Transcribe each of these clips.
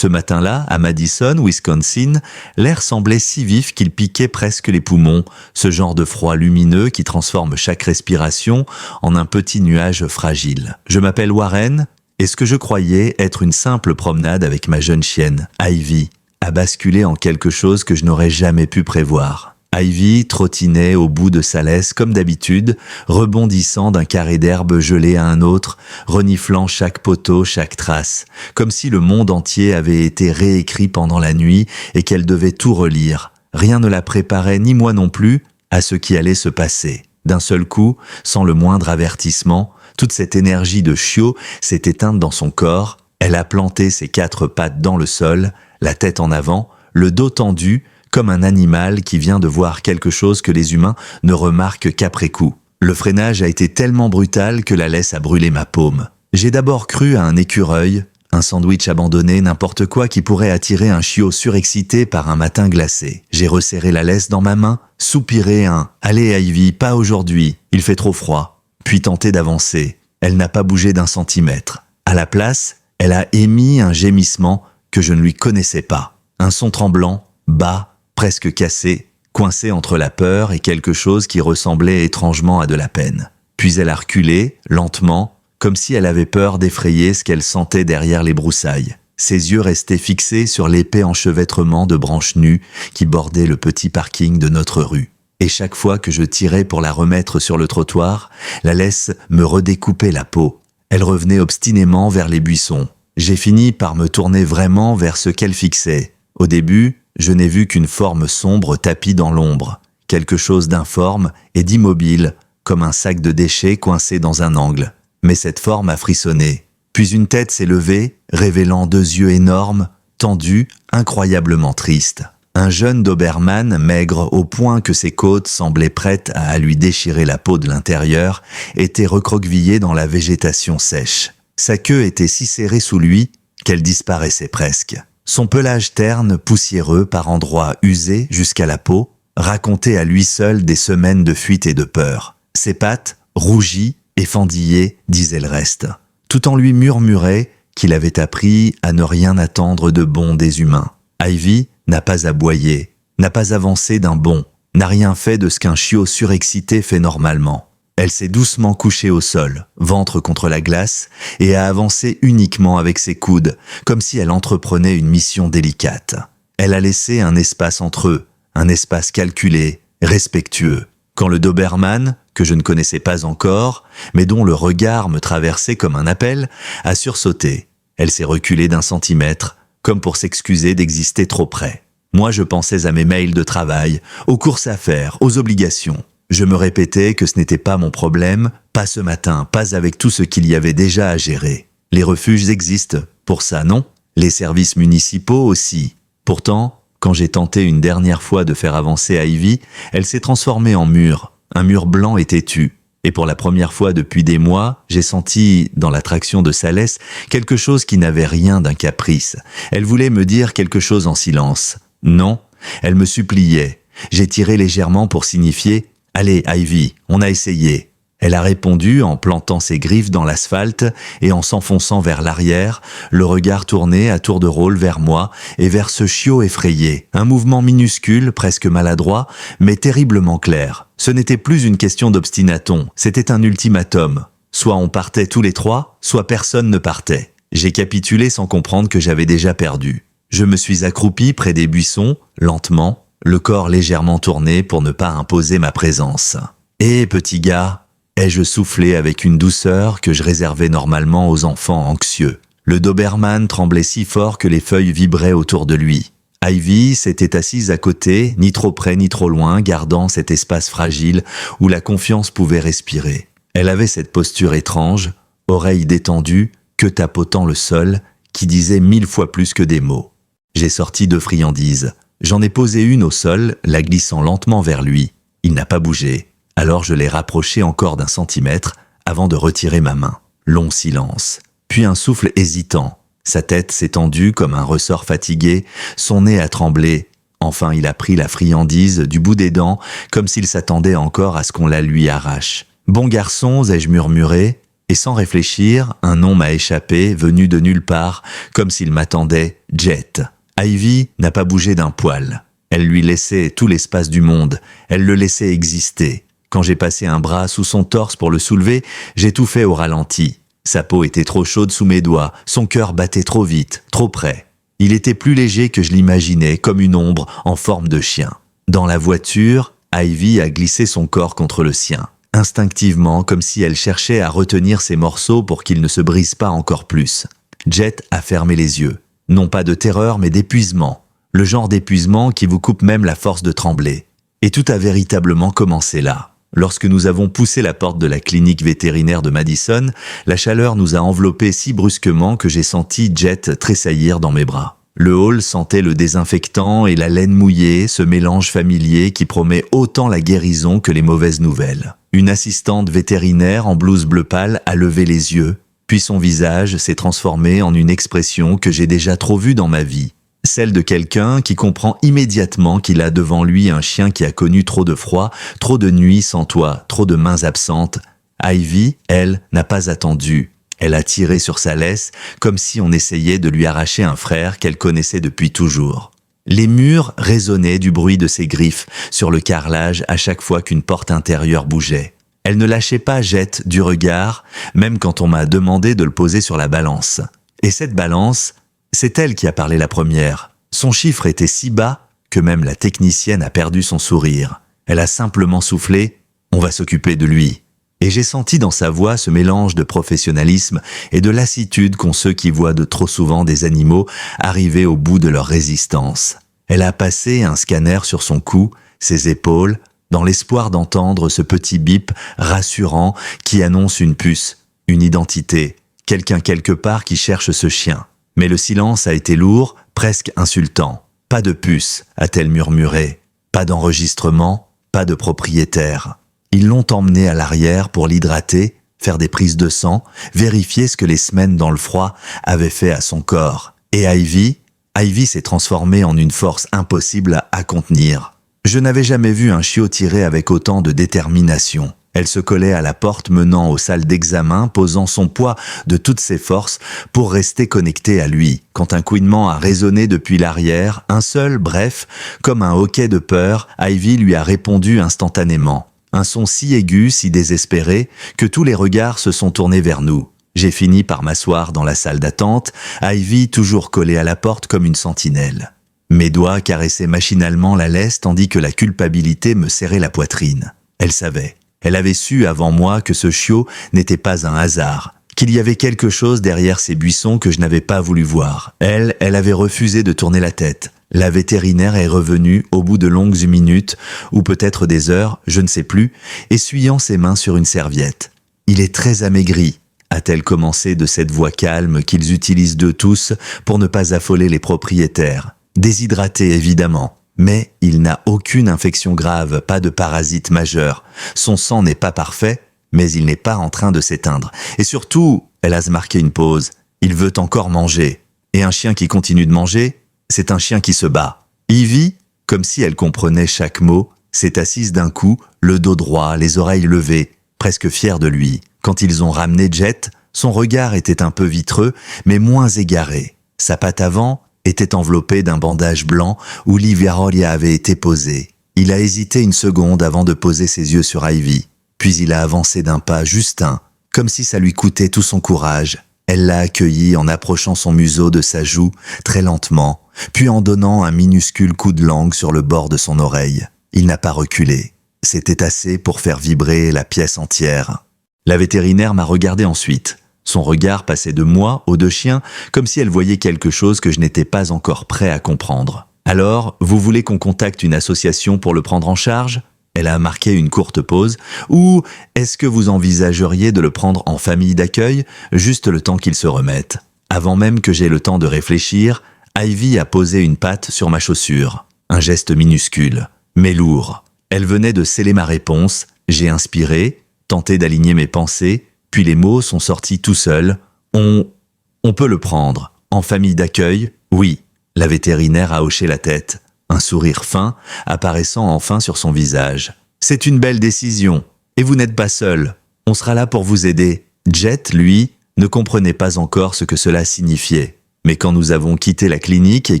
Ce matin-là, à Madison, Wisconsin, l'air semblait si vif qu'il piquait presque les poumons, ce genre de froid lumineux qui transforme chaque respiration en un petit nuage fragile. Je m'appelle Warren, et ce que je croyais être une simple promenade avec ma jeune chienne, Ivy, a basculé en quelque chose que je n'aurais jamais pu prévoir. Ivy trottinait au bout de sa laisse comme d'habitude, rebondissant d'un carré d'herbe gelé à un autre, reniflant chaque poteau, chaque trace, comme si le monde entier avait été réécrit pendant la nuit et qu'elle devait tout relire. Rien ne la préparait, ni moi non plus, à ce qui allait se passer. D'un seul coup, sans le moindre avertissement, toute cette énergie de chiot s'est éteinte dans son corps. Elle a planté ses 4 pattes dans le sol, la tête en avant, le dos tendu, comme un animal qui vient de voir quelque chose que les humains ne remarquent qu'après coup. Le freinage a été tellement brutal que la laisse a brûlé ma paume. J'ai d'abord cru à un écureuil, un sandwich abandonné, n'importe quoi qui pourrait attirer un chiot surexcité par un matin glacé. J'ai resserré la laisse dans ma main, soupiré un « Allez Ivy, pas aujourd'hui, il fait trop froid », puis tenté d'avancer. Elle n'a pas bougé d'un centimètre. À la place, elle a émis un gémissement que je ne lui connaissais pas. Un son tremblant, bas, presque cassé, coincé entre la peur et quelque chose qui ressemblait étrangement à de la peine. Puis elle a reculé, lentement, comme si elle avait peur d'effrayer ce qu'elle sentait derrière les broussailles. Ses yeux restaient fixés sur l'épais enchevêtrement de branches nues qui bordait le petit parking de notre rue. Et chaque fois que je tirais pour la remettre sur le trottoir, la laisse me redécoupait la peau. Elle revenait obstinément vers les buissons. J'ai fini par me tourner vraiment vers ce qu'elle fixait. Au début, je n'ai vu qu'une forme sombre tapie dans l'ombre, quelque chose d'informe et d'immobile, comme un sac de déchets coincé dans un angle. Mais cette forme a frissonné. Puis une tête s'est levée, révélant 2 yeux énormes, tendus, incroyablement tristes. Un jeune Doberman, maigre au point que ses côtes semblaient prêtes à lui déchirer la peau de l'intérieur, était recroquevillé dans la végétation sèche. Sa queue était si serrée sous lui qu'elle disparaissait presque. Son pelage terne, poussiéreux, par endroits usé jusqu'à la peau, racontait à lui seul des semaines de fuite et de peur. Ses pattes, rougies, effendillées, disaient le reste. Tout en lui murmurait qu'il avait appris à ne rien attendre de bon des humains. Ivy n'a pas aboyé, n'a pas avancé d'un bond, n'a rien fait de ce qu'un chiot surexcité fait normalement. Elle s'est doucement couchée au sol, ventre contre la glace, et a avancé uniquement avec ses coudes, comme si elle entreprenait une mission délicate. Elle a laissé un espace entre eux, un espace calculé, respectueux. Quand le Doberman, que je ne connaissais pas encore, mais dont le regard me traversait comme un appel, a sursauté. Elle s'est reculée d'1 centimètre, comme pour s'excuser d'exister trop près. Moi, je pensais à mes mails de travail, aux courses à faire, aux obligations. Je me répétais que ce n'était pas mon problème, pas ce matin, pas avec tout ce qu'il y avait déjà à gérer. Les refuges existent, pour ça, non? Les services municipaux aussi. Pourtant, quand j'ai tenté une dernière fois de faire avancer Ivy, elle s'est transformée en mur, un mur blanc et têtu. Et pour la première fois depuis des mois, j'ai senti, dans l'attraction de sa laisse, quelque chose qui n'avait rien d'un caprice. Elle voulait me dire quelque chose en silence. Non, elle me suppliait. J'ai tiré légèrement pour signifier « Allez, Ivy, on a essayé ». Elle a répondu en plantant ses griffes dans l'asphalte et en s'enfonçant vers l'arrière, le regard tourné à tour de rôle vers moi et vers ce chiot effrayé. Un mouvement minuscule, presque maladroit, mais terriblement clair. Ce n'était plus une question d'obstinaton, c'était un ultimatum. Soit on partait tous les 3, soit personne ne partait. J'ai capitulé sans comprendre que j'avais déjà perdu. Je me suis accroupi près des buissons, lentement, le corps légèrement tourné pour ne pas imposer ma présence. « Hé, petit gars !» ai-je soufflé avec une douceur que je réservais normalement aux enfants anxieux. Le Doberman tremblait si fort que les feuilles vibraient autour de lui. Ivy s'était assise à côté, ni trop près ni trop loin, gardant cet espace fragile où la confiance pouvait respirer. Elle avait cette posture étrange, oreilles détendues, queue tapotant le sol, qui disait 1000 fois plus que des mots. J'ai sorti 2 friandises. J'en ai posé une au sol, la glissant lentement vers lui. Il n'a pas bougé. Alors je l'ai rapproché encore d'1 centimètre avant de retirer ma main. Long silence, puis un souffle hésitant. Sa tête s'est tendue comme un ressort fatigué, son nez a tremblé. Enfin il a pris la friandise du bout des dents, comme s'il s'attendait encore à ce qu'on la lui arrache. « Bon garçon », ai-je murmuré, Et sans réfléchir, un nom m'a échappé, venu de nulle part, comme s'il m'attendait, Jet. Ivy n'a pas bougé d'un poil. Elle lui laissait tout l'espace du monde, elle le laissait exister. Quand j'ai passé un bras sous son torse pour le soulever, j'ai tout fait au ralenti. Sa peau était trop chaude sous mes doigts, son cœur battait trop vite, trop près. Il était plus léger que je l'imaginais, comme une ombre en forme de chien. Dans la voiture, Ivy a glissé son corps contre le sien. Instinctivement, comme si elle cherchait à retenir ses morceaux pour qu'ils ne se brisent pas encore plus. Jet a fermé les yeux. Non pas de terreur, mais d'épuisement. Le genre d'épuisement qui vous coupe même la force de trembler. Et tout a véritablement commencé là. Lorsque nous avons poussé la porte de la clinique vétérinaire de Madison, la chaleur nous a enveloppés si brusquement que j'ai senti Jet tressaillir dans mes bras. Le hall sentait le désinfectant et la laine mouillée, ce mélange familier qui promet autant la guérison que les mauvaises nouvelles. Une assistante vétérinaire en blouse bleu pâle a levé les yeux, puis son visage s'est transformé en une expression que j'ai déjà trop vue dans ma vie. Celle de quelqu'un qui comprend immédiatement qu'il a devant lui un chien qui a connu trop de froid, trop de nuits sans toit, trop de mains absentes. Ivy, elle, n'a pas attendu. Elle a tiré sur sa laisse, comme si on essayait de lui arracher un frère qu'elle connaissait depuis toujours. Les murs résonnaient du bruit de ses griffes sur le carrelage à chaque fois qu'une porte intérieure bougeait. Elle ne lâchait pas Jet du regard, même quand on m'a demandé de le poser sur la balance. Et cette balance, c'est elle qui a parlé la première. Son chiffre était si bas que même la technicienne a perdu son sourire. Elle a simplement soufflé « On va s'occuper de lui ». Et j'ai senti dans sa voix ce mélange de professionnalisme et de lassitude qu'ont ceux qui voient de trop souvent des animaux arriver au bout de leur résistance. Elle a passé un scanner sur son cou, ses épaules, dans l'espoir d'entendre ce petit bip rassurant qui annonce une puce, une identité, quelqu'un quelque part qui cherche ce chien. Mais le silence a été lourd, presque insultant. « Pas de puce », a-t-elle murmuré. « Pas d'enregistrement, pas de propriétaire. » Ils l'ont emmené à l'arrière pour l'hydrater, faire des prises de sang, vérifier ce que les semaines dans le froid avaient fait à son corps. Et Ivy s'est transformée en une force impossible à contenir. Je n'avais jamais vu un chiot tirer avec autant de détermination. Elle se collait à la porte menant aux salles d'examen, posant son poids de toutes ses forces pour rester connectée à lui. Quand un couinement a résonné depuis l'arrière, un seul, bref, comme un hoquet de peur, Ivy lui a répondu instantanément. Un son si aigu, si désespéré, que tous les regards se sont tournés vers nous. J'ai fini par m'asseoir dans la salle d'attente, Ivy toujours collée à la porte comme une sentinelle. Mes doigts caressaient machinalement la laisse tandis que la culpabilité me serrait la poitrine. Elle savait. Elle avait su avant moi que ce chiot n'était pas un hasard, qu'il y avait quelque chose derrière ces buissons que je n'avais pas voulu voir. Elle avait refusé de tourner la tête. La vétérinaire est revenue au bout de longues minutes, ou peut-être des heures, je ne sais plus, essuyant ses mains sur une serviette. « Il est très amaigri », a-t-elle commencé de cette voix calme qu'ils utilisent d'eux tous pour ne pas affoler les propriétaires. Déshydraté évidemment, mais il n'a aucune infection grave, pas de parasite majeur. Son sang n'est pas parfait, mais il n'est pas en train de s'éteindre. Et surtout, elle a marqué une pause, il veut encore manger. Et un chien qui continue de manger, c'est un chien qui se bat. Ivy, comme si elle comprenait chaque mot, s'est assise d'un coup, le dos droit, les oreilles levées, presque fière de lui. Quand ils ont ramené Jet, son regard était un peu vitreux, mais moins égaré. Sa patte avant était enveloppée d'un bandage blanc où l'Iviarolia avait été posée. Il a hésité une seconde avant de poser ses yeux sur Ivy. Puis il a avancé d'un pas, juste un, comme si ça lui coûtait tout son courage. Elle l'a accueilli en approchant son museau de sa joue, très lentement, puis en donnant un minuscule coup de langue sur le bord de son oreille. Il n'a pas reculé. C'était assez pour faire vibrer la pièce entière. La vétérinaire m'a regardé ensuite. Son regard passait de moi aux deux chiens, comme si elle voyait quelque chose que je n'étais pas encore prêt à comprendre. « Alors, vous voulez qu'on contacte une association pour le prendre en charge ?» Elle a marqué une courte pause. « Ou est-ce que vous envisageriez de le prendre en famille d'accueil, juste le temps qu'il se remette ?» Avant même que j'aie le temps de réfléchir, Ivy a posé une patte sur ma chaussure. Un geste minuscule, mais lourd. Elle venait de sceller ma réponse. J'ai inspiré, tenté d'aligner mes pensées, puis les mots sont sortis tout seuls. On peut le prendre. En famille d'accueil, oui. La vétérinaire a hoché la tête. Un sourire fin apparaissant enfin sur son visage. C'est une belle décision. Et vous n'êtes pas seul. On sera là pour vous aider. Jet, lui, ne comprenait pas encore ce que cela signifiait. Mais quand nous avons quitté la clinique et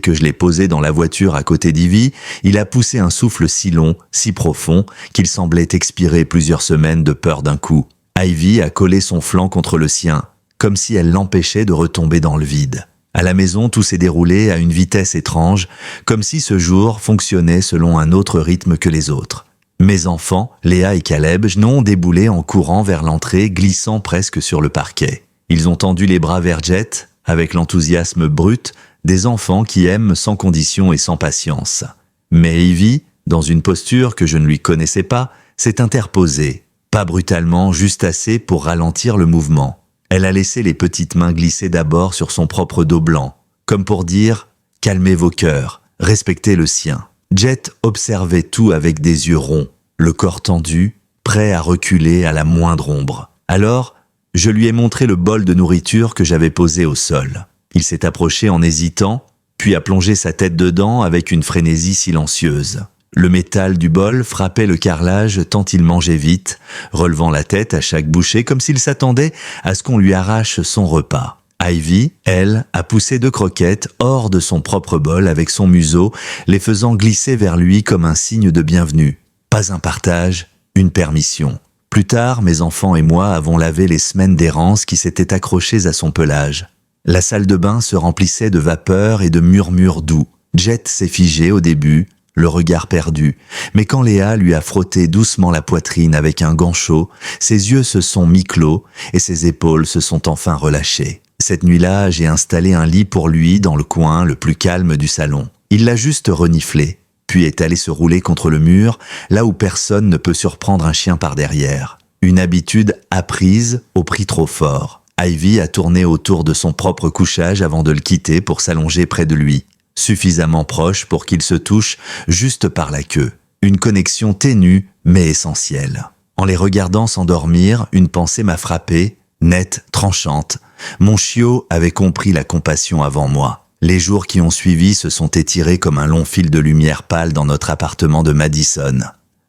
que je l'ai posé dans la voiture à côté d'Ivy, il a poussé un souffle si long, si profond, qu'il semblait expirer plusieurs semaines de peur d'un coup. Ivy a collé son flanc contre le sien, comme si elle l'empêchait de retomber dans le vide. À la maison, tout s'est déroulé à une vitesse étrange, comme si ce jour fonctionnait selon un autre rythme que les autres. Mes enfants, Léa et Caleb, ont déboulé en courant vers l'entrée, glissant presque sur le parquet. Ils ont tendu les bras vers Jet, avec l'enthousiasme brut des enfants qui aiment sans condition et sans patience. Mais Ivy, dans une posture que je ne lui connaissais pas, s'est interposée, pas brutalement, juste assez pour ralentir le mouvement. Elle a laissé les petites mains glisser d'abord sur son propre dos blanc, comme pour dire « Calmez vos cœurs, respectez le sien ». Jet observait tout avec des yeux ronds, le corps tendu, prêt à reculer à la moindre ombre. Alors, je lui ai montré le bol de nourriture que j'avais posé au sol. Il s'est approché en hésitant, puis a plongé sa tête dedans avec une frénésie silencieuse. Le métal du bol frappait le carrelage tant il mangeait vite, relevant la tête à chaque bouchée comme s'il s'attendait à ce qu'on lui arrache son repas. Ivy, elle, a poussé 2 croquettes hors de son propre bol avec son museau, les faisant glisser vers lui comme un signe de bienvenue. Pas un partage, une permission. Plus tard, mes enfants et moi avons lavé les semaines d'errance qui s'étaient accrochées à son pelage. La salle de bain se remplissait de vapeurs et de murmures doux. Jet s'est figé au début, le regard perdu, mais quand Léa lui a frotté doucement la poitrine avec un gant chaud, ses yeux se sont mi-clos et ses épaules se sont enfin relâchées. Cette nuit-là, j'ai installé un lit pour lui dans le coin le plus calme du salon. Il l'a juste reniflé, puis est allé se rouler contre le mur, là où personne ne peut surprendre un chien par derrière. Une habitude apprise au prix trop fort. Ivy a tourné autour de son propre couchage avant de le quitter pour s'allonger près de lui, suffisamment proche pour qu'il se touche juste par la queue. Une connexion ténue mais essentielle. En les regardant s'endormir, une pensée m'a frappé, nette, tranchante. Mon chiot avait compris la compassion avant moi. Les jours qui ont suivi se sont étirés comme un long fil de lumière pâle dans notre appartement de Madison.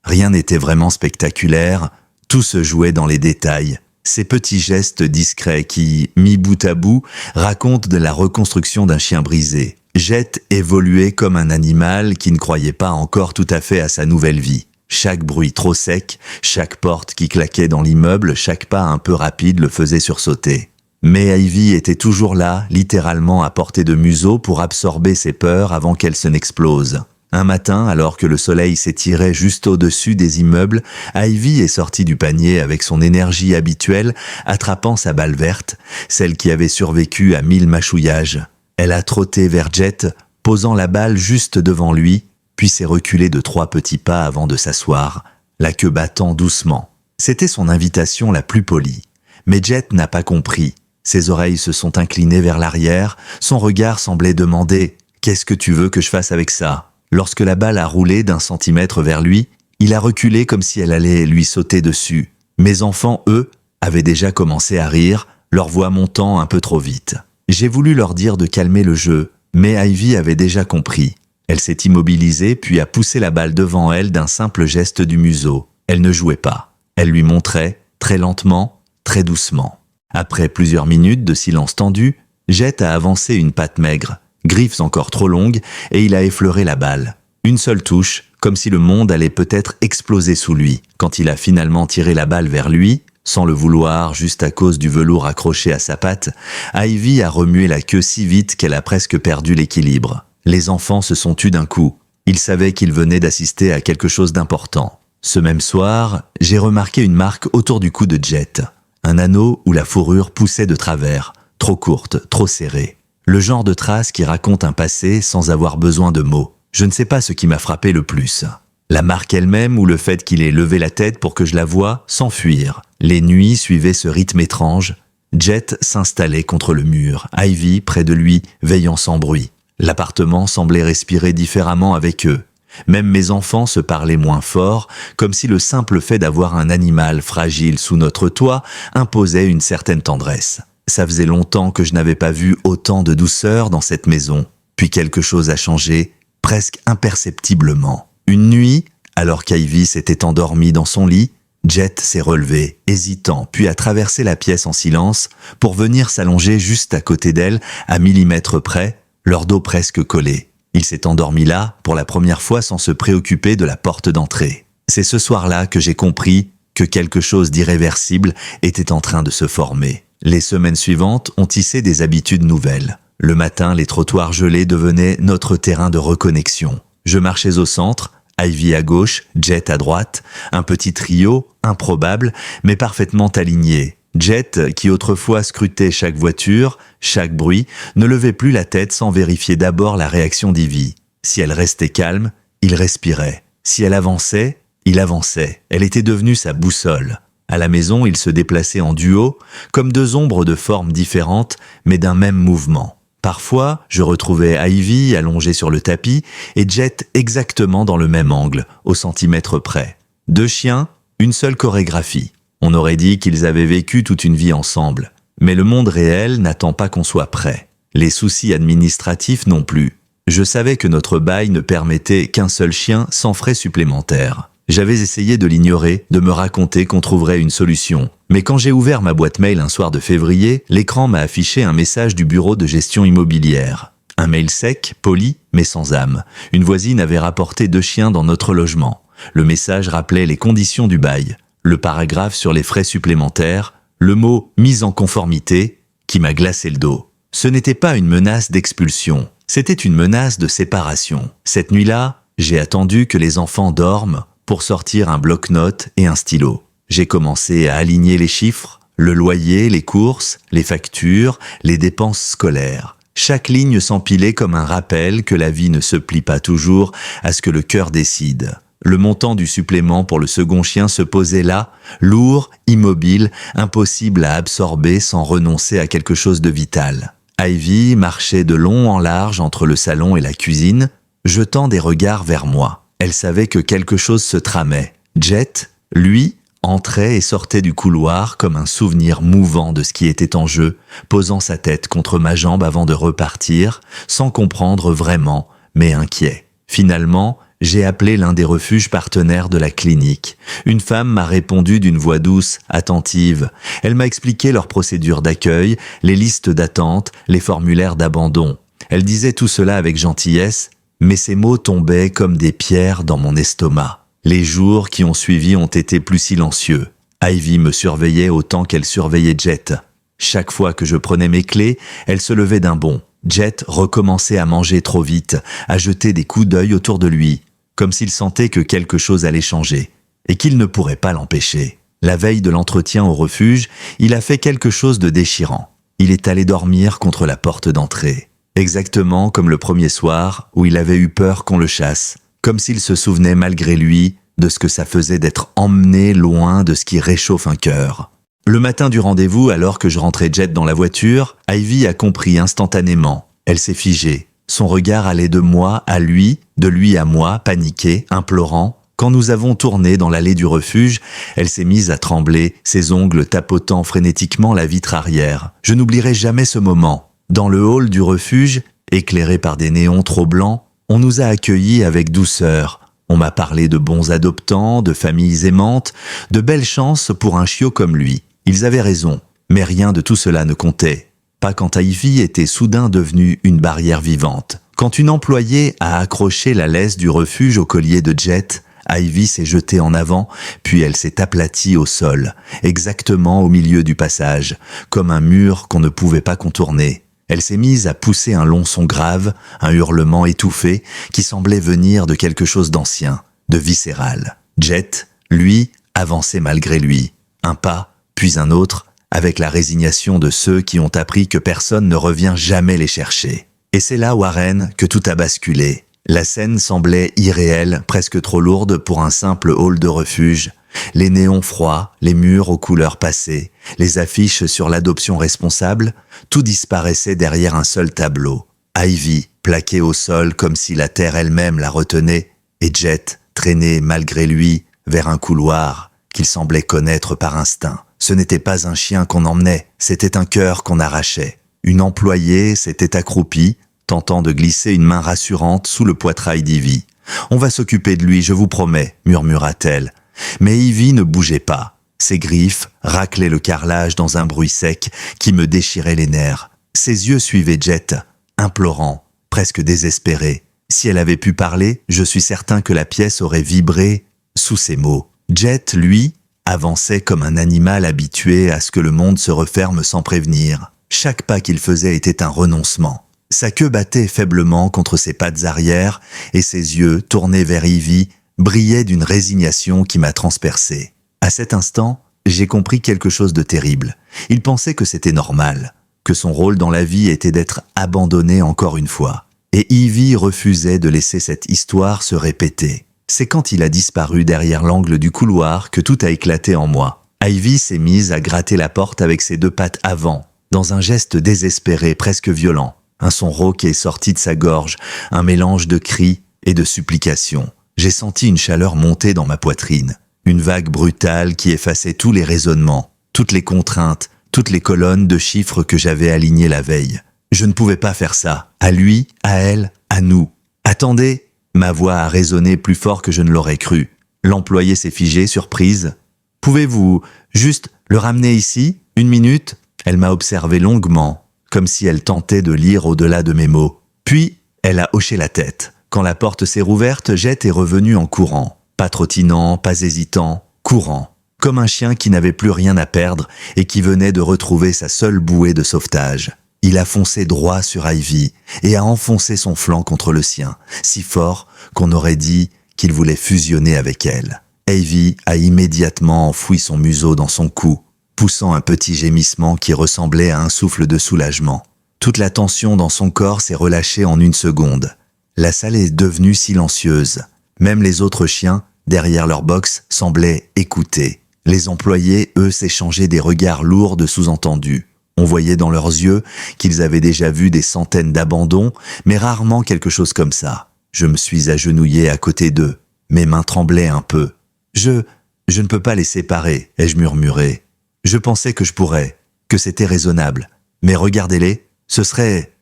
Rien n'était vraiment spectaculaire, tout se jouait dans les détails. Ces petits gestes discrets qui, mis bout à bout, racontent de la reconstruction d'un chien brisé. Jet évoluait comme un animal qui ne croyait pas encore tout à fait à sa nouvelle vie. Chaque bruit trop sec, chaque porte qui claquait dans l'immeuble, chaque pas un peu rapide le faisait sursauter. Mais Ivy était toujours là, littéralement à portée de museau pour absorber ses peurs avant qu'elles se n'explosent. Un matin, alors que le soleil s'étirait juste au-dessus des immeubles, Ivy est sortie du panier avec son énergie habituelle, attrapant sa balle verte, celle qui avait survécu à 1000 mâchouillages. Elle a trotté vers Jet, posant la balle juste devant lui, puis s'est reculée de 3 petits pas avant de s'asseoir, la queue battant doucement. C'était son invitation la plus polie. Mais Jet n'a pas compris. Ses oreilles se sont inclinées vers l'arrière, son regard semblait demander « Qu'est-ce que tu veux que je fasse avec ça ?» Lorsque la balle a roulé d'1 centimètre vers lui, il a reculé comme si elle allait lui sauter dessus. Mes enfants, eux, avaient déjà commencé à rire, leur voix montant un peu trop vite. J'ai voulu leur dire de calmer le jeu, mais Ivy avait déjà compris. Elle s'est immobilisée puis a poussé la balle devant elle d'un simple geste du museau. Elle ne jouait pas. Elle lui montrait, très lentement, très doucement. Après plusieurs minutes de silence tendu, Jet a avancé une patte maigre, griffes encore trop longues, et il a effleuré la balle. Une seule touche, comme si le monde allait peut-être exploser sous lui. Quand il a finalement tiré la balle vers lui, sans le vouloir, juste à cause du velours accroché à sa patte, Ivy a remué la queue si vite qu'elle a presque perdu l'équilibre. Les enfants se sont tus d'un coup. Ils savaient qu'ils venaient d'assister à quelque chose d'important. Ce même soir, j'ai remarqué une marque autour du cou de Jet. Un anneau où la fourrure poussait de travers, trop courte, trop serrée. Le genre de trace qui raconte un passé sans avoir besoin de mots. Je ne sais pas ce qui m'a frappé le plus. La marque elle-même ou le fait qu'il ait levé la tête pour que je la voie s'enfuir. Les nuits suivaient ce rythme étrange. Jet s'installait contre le mur, Ivy près de lui, veillant sans bruit. L'appartement semblait respirer différemment avec eux. Même mes enfants se parlaient moins fort, comme si le simple fait d'avoir un animal fragile sous notre toit imposait une certaine tendresse. Ça faisait longtemps que je n'avais pas vu autant de douceur dans cette maison. Puis quelque chose a changé, presque imperceptiblement. Une nuit, alors qu'Ivy s'était endormie dans son lit, Jet s'est relevé, hésitant, puis a traversé la pièce en silence pour venir s'allonger juste à côté d'elle, à millimètres près, leur dos presque collé. Il s'est endormi là, pour la première fois sans se préoccuper de la porte d'entrée. C'est ce soir-là que j'ai compris que quelque chose d'irréversible était en train de se former. Les semaines suivantes ont tissé des habitudes nouvelles. Le matin, les trottoirs gelés devenaient notre terrain de reconnexion. Je marchais au centre, Ivy à gauche, Jet à droite, un petit trio, improbable, mais parfaitement aligné. Jet, qui autrefois scrutait chaque voiture, chaque bruit, ne levait plus la tête sans vérifier d'abord la réaction d'Ivy. Si elle restait calme, il respirait. Si elle avançait, il avançait. Elle était devenue sa boussole. À la maison, ils se déplaçaient en duo, comme deux ombres de formes différentes, mais d'un même mouvement. Parfois, je retrouvais Ivy allongée sur le tapis et Jet exactement dans le même angle, au centimètre près. Deux chiens, une seule chorégraphie. On aurait dit qu'ils avaient vécu toute une vie ensemble. Mais le monde réel n'attend pas qu'on soit prêt. Les soucis administratifs non plus. Je savais que notre bail ne permettait qu'un seul chien sans frais supplémentaires. J'avais essayé de l'ignorer, de me raconter qu'on trouverait une solution. Mais quand j'ai ouvert ma boîte mail un soir de février, l'écran m'a affiché un message du bureau de gestion immobilière. Un mail sec, poli, mais sans âme. Une voisine avait rapporté 2 chiens dans notre logement. Le message rappelait les conditions du bail. Le paragraphe sur les frais supplémentaires, le mot « mise en conformité » qui m'a glacé le dos. Ce n'était pas une menace d'expulsion, c'était une menace de séparation. Cette nuit-là, j'ai attendu que les enfants dorment pour sortir un bloc-notes et un stylo. J'ai commencé à aligner les chiffres, le loyer, les courses, les factures, les dépenses scolaires. Chaque ligne s'empilait comme un rappel que la vie ne se plie pas toujours à ce que le cœur décide. Le montant du supplément pour le second chien se posait là, lourd, immobile, impossible à absorber sans renoncer à quelque chose de vital. Ivy marchait de long en large entre le salon et la cuisine, jetant des regards vers moi. Elle savait que quelque chose se tramait. Jet, lui, entrait et sortait du couloir comme un souvenir mouvant de ce qui était en jeu, posant sa tête contre ma jambe avant de repartir, sans comprendre vraiment, mais inquiet. Finalement, j'ai appelé l'un des refuges partenaires de la clinique. Une femme m'a répondu d'une voix douce, attentive. Elle m'a expliqué leurs procédures d'accueil, les listes d'attente, les formulaires d'abandon. Elle disait tout cela avec gentillesse, mais ces mots tombaient comme des pierres dans mon estomac. Les jours qui ont suivi ont été plus silencieux. Ivy me surveillait autant qu'elle surveillait Jet. Chaque fois que je prenais mes clés, elle se levait d'un bond. Jet recommençait à manger trop vite, à jeter des coups d'œil autour de lui, comme s'il sentait que quelque chose allait changer, et qu'il ne pourrait pas l'empêcher. La veille de l'entretien au refuge, il a fait quelque chose de déchirant. Il est allé dormir contre la porte d'entrée. Exactement comme le premier soir où il avait eu peur qu'on le chasse, comme s'il se souvenait malgré lui de ce que ça faisait d'être emmené loin de ce qui réchauffe un cœur. Le matin du rendez-vous, alors que je rentrais Jet dans la voiture, Ivy a compris instantanément. Elle s'est figée. Son regard allait de moi à lui, de lui à moi, paniqué, implorant. Quand nous avons tourné dans l'allée du refuge, elle s'est mise à trembler, ses ongles tapotant frénétiquement la vitre arrière. Je n'oublierai jamais ce moment. Dans le hall du refuge, éclairé par des néons trop blancs, on nous a accueillis avec douceur. On m'a parlé de bons adoptants, de familles aimantes, de belles chances pour un chiot comme lui. Ils avaient raison, mais rien de tout cela ne comptait. Pas quand Ivy était soudain devenue une barrière vivante. Quand une employée a accroché la laisse du refuge au collier de Jet, Ivy s'est jetée en avant, puis elle s'est aplatie au sol, exactement au milieu du passage, comme un mur qu'on ne pouvait pas contourner. Elle s'est mise à pousser un long son grave, un hurlement étouffé qui semblait venir de quelque chose d'ancien, de viscéral. Jet, lui, avançait malgré lui. Un pas, puis un autre, avec la résignation de ceux qui ont appris que personne ne revient jamais les chercher. Et c'est là, Warren, que tout a basculé. La scène semblait irréelle, presque trop lourde pour un simple hall de refuge. Les néons froids, les murs aux couleurs passées, les affiches sur l'adoption responsable, tout disparaissait derrière un seul tableau. Ivy, plaquée au sol comme si la terre elle-même la retenait, et Jet, traîné malgré lui vers un couloir qu'il semblait connaître par instinct. Ce n'était pas un chien qu'on emmenait, c'était un cœur qu'on arrachait. Une employée s'était accroupie, tentant de glisser une main rassurante sous le poitrail d'Ivy. « On va s'occuper de lui, je vous promets », murmura-t-elle. Mais Ivy ne bougeait pas. Ses griffes raclaient le carrelage dans un bruit sec qui me déchirait les nerfs. Ses yeux suivaient Jet, implorants, presque désespérés. Si elle avait pu parler, je suis certain que la pièce aurait vibré sous ses mots. Jet, lui, avançait comme un animal habitué à ce que le monde se referme sans prévenir. Chaque pas qu'il faisait était un renoncement. Sa queue battait faiblement contre ses pattes arrière et ses yeux, tournés vers Ivy, brillaient d'une résignation qui m'a transpercé. À cet instant, j'ai compris quelque chose de terrible. Il pensait que c'était normal, que son rôle dans la vie était d'être abandonné encore une fois. Et Ivy refusait de laisser cette histoire se répéter. C'est quand il a disparu derrière l'angle du couloir que tout a éclaté en moi. Ivy s'est mise à gratter la porte avec ses deux pattes avant, dans un geste désespéré, presque violent. Un son rauque est sorti de sa gorge, un mélange de cris et de supplications. J'ai senti une chaleur monter dans ma poitrine. Une vague brutale qui effaçait tous les raisonnements, toutes les contraintes, toutes les colonnes de chiffres que j'avais alignées la veille. Je ne pouvais pas faire ça. À lui, à elle, à nous. Attendez, ma voix a résonné plus fort que je ne l'aurais cru. L'employé s'est figé, surprise. Pouvez-vous juste le ramener ici, 1 minute ? Elle m'a observé longuement, comme si elle tentait de lire au-delà de mes mots. Puis, elle a hoché la tête. Quand la porte s'est rouverte, Jet est revenu en courant. Pas trottinant, pas hésitant, courant. Comme un chien qui n'avait plus rien à perdre et qui venait de retrouver sa seule bouée de sauvetage. Il a foncé droit sur Ivy et a enfoncé son flanc contre le sien, si fort qu'on aurait dit qu'il voulait fusionner avec elle. Ivy a immédiatement enfoui son museau dans son cou, poussant un petit gémissement qui ressemblait à un souffle de soulagement. Toute la tension dans son corps s'est relâchée en 1 seconde. La salle est devenue silencieuse. Même les autres chiens, derrière leur box, semblaient écouter. Les employés, eux, s'échangeaient des regards lourds de sous-entendus. On voyait dans leurs yeux qu'ils avaient déjà vu des centaines d'abandons, mais rarement quelque chose comme ça. Je me suis agenouillé à côté d'eux. Mes mains tremblaient un peu. Je ne peux pas les séparer, ai-je murmuré. Je pensais que je pourrais, que c'était raisonnable. Mais regardez-les, ce serait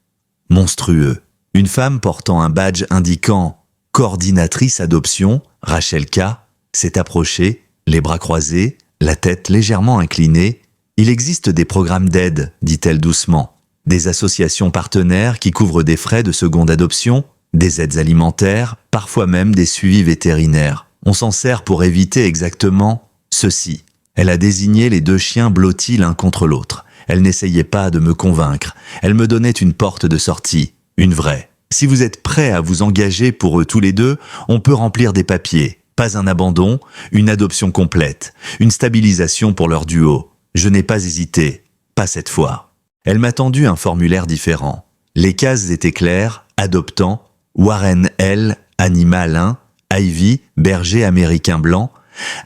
monstrueux. Une femme portant un badge indiquant « Coordinatrice adoption », Rachel K., s'est approchée, les bras croisés, la tête légèrement inclinée. « Il existe des programmes d'aide », dit-elle doucement. Des associations partenaires qui couvrent des frais de seconde adoption, des aides alimentaires, parfois même des suivis vétérinaires. On s'en sert pour éviter exactement ceci. Elle a désigné les 2 chiens blottis l'un contre l'autre. Elle n'essayait pas de me convaincre. Elle me donnait une porte de sortie, une vraie. Si vous êtes prêt à vous engager pour eux tous les 2, on peut remplir des papiers. Pas un abandon, une adoption complète, une stabilisation pour leur duo. Je n'ai pas hésité, pas cette fois. Elle m'a tendu un formulaire différent. Les cases étaient claires, adoptant, Warren L, animal 1, Ivy, berger américain blanc,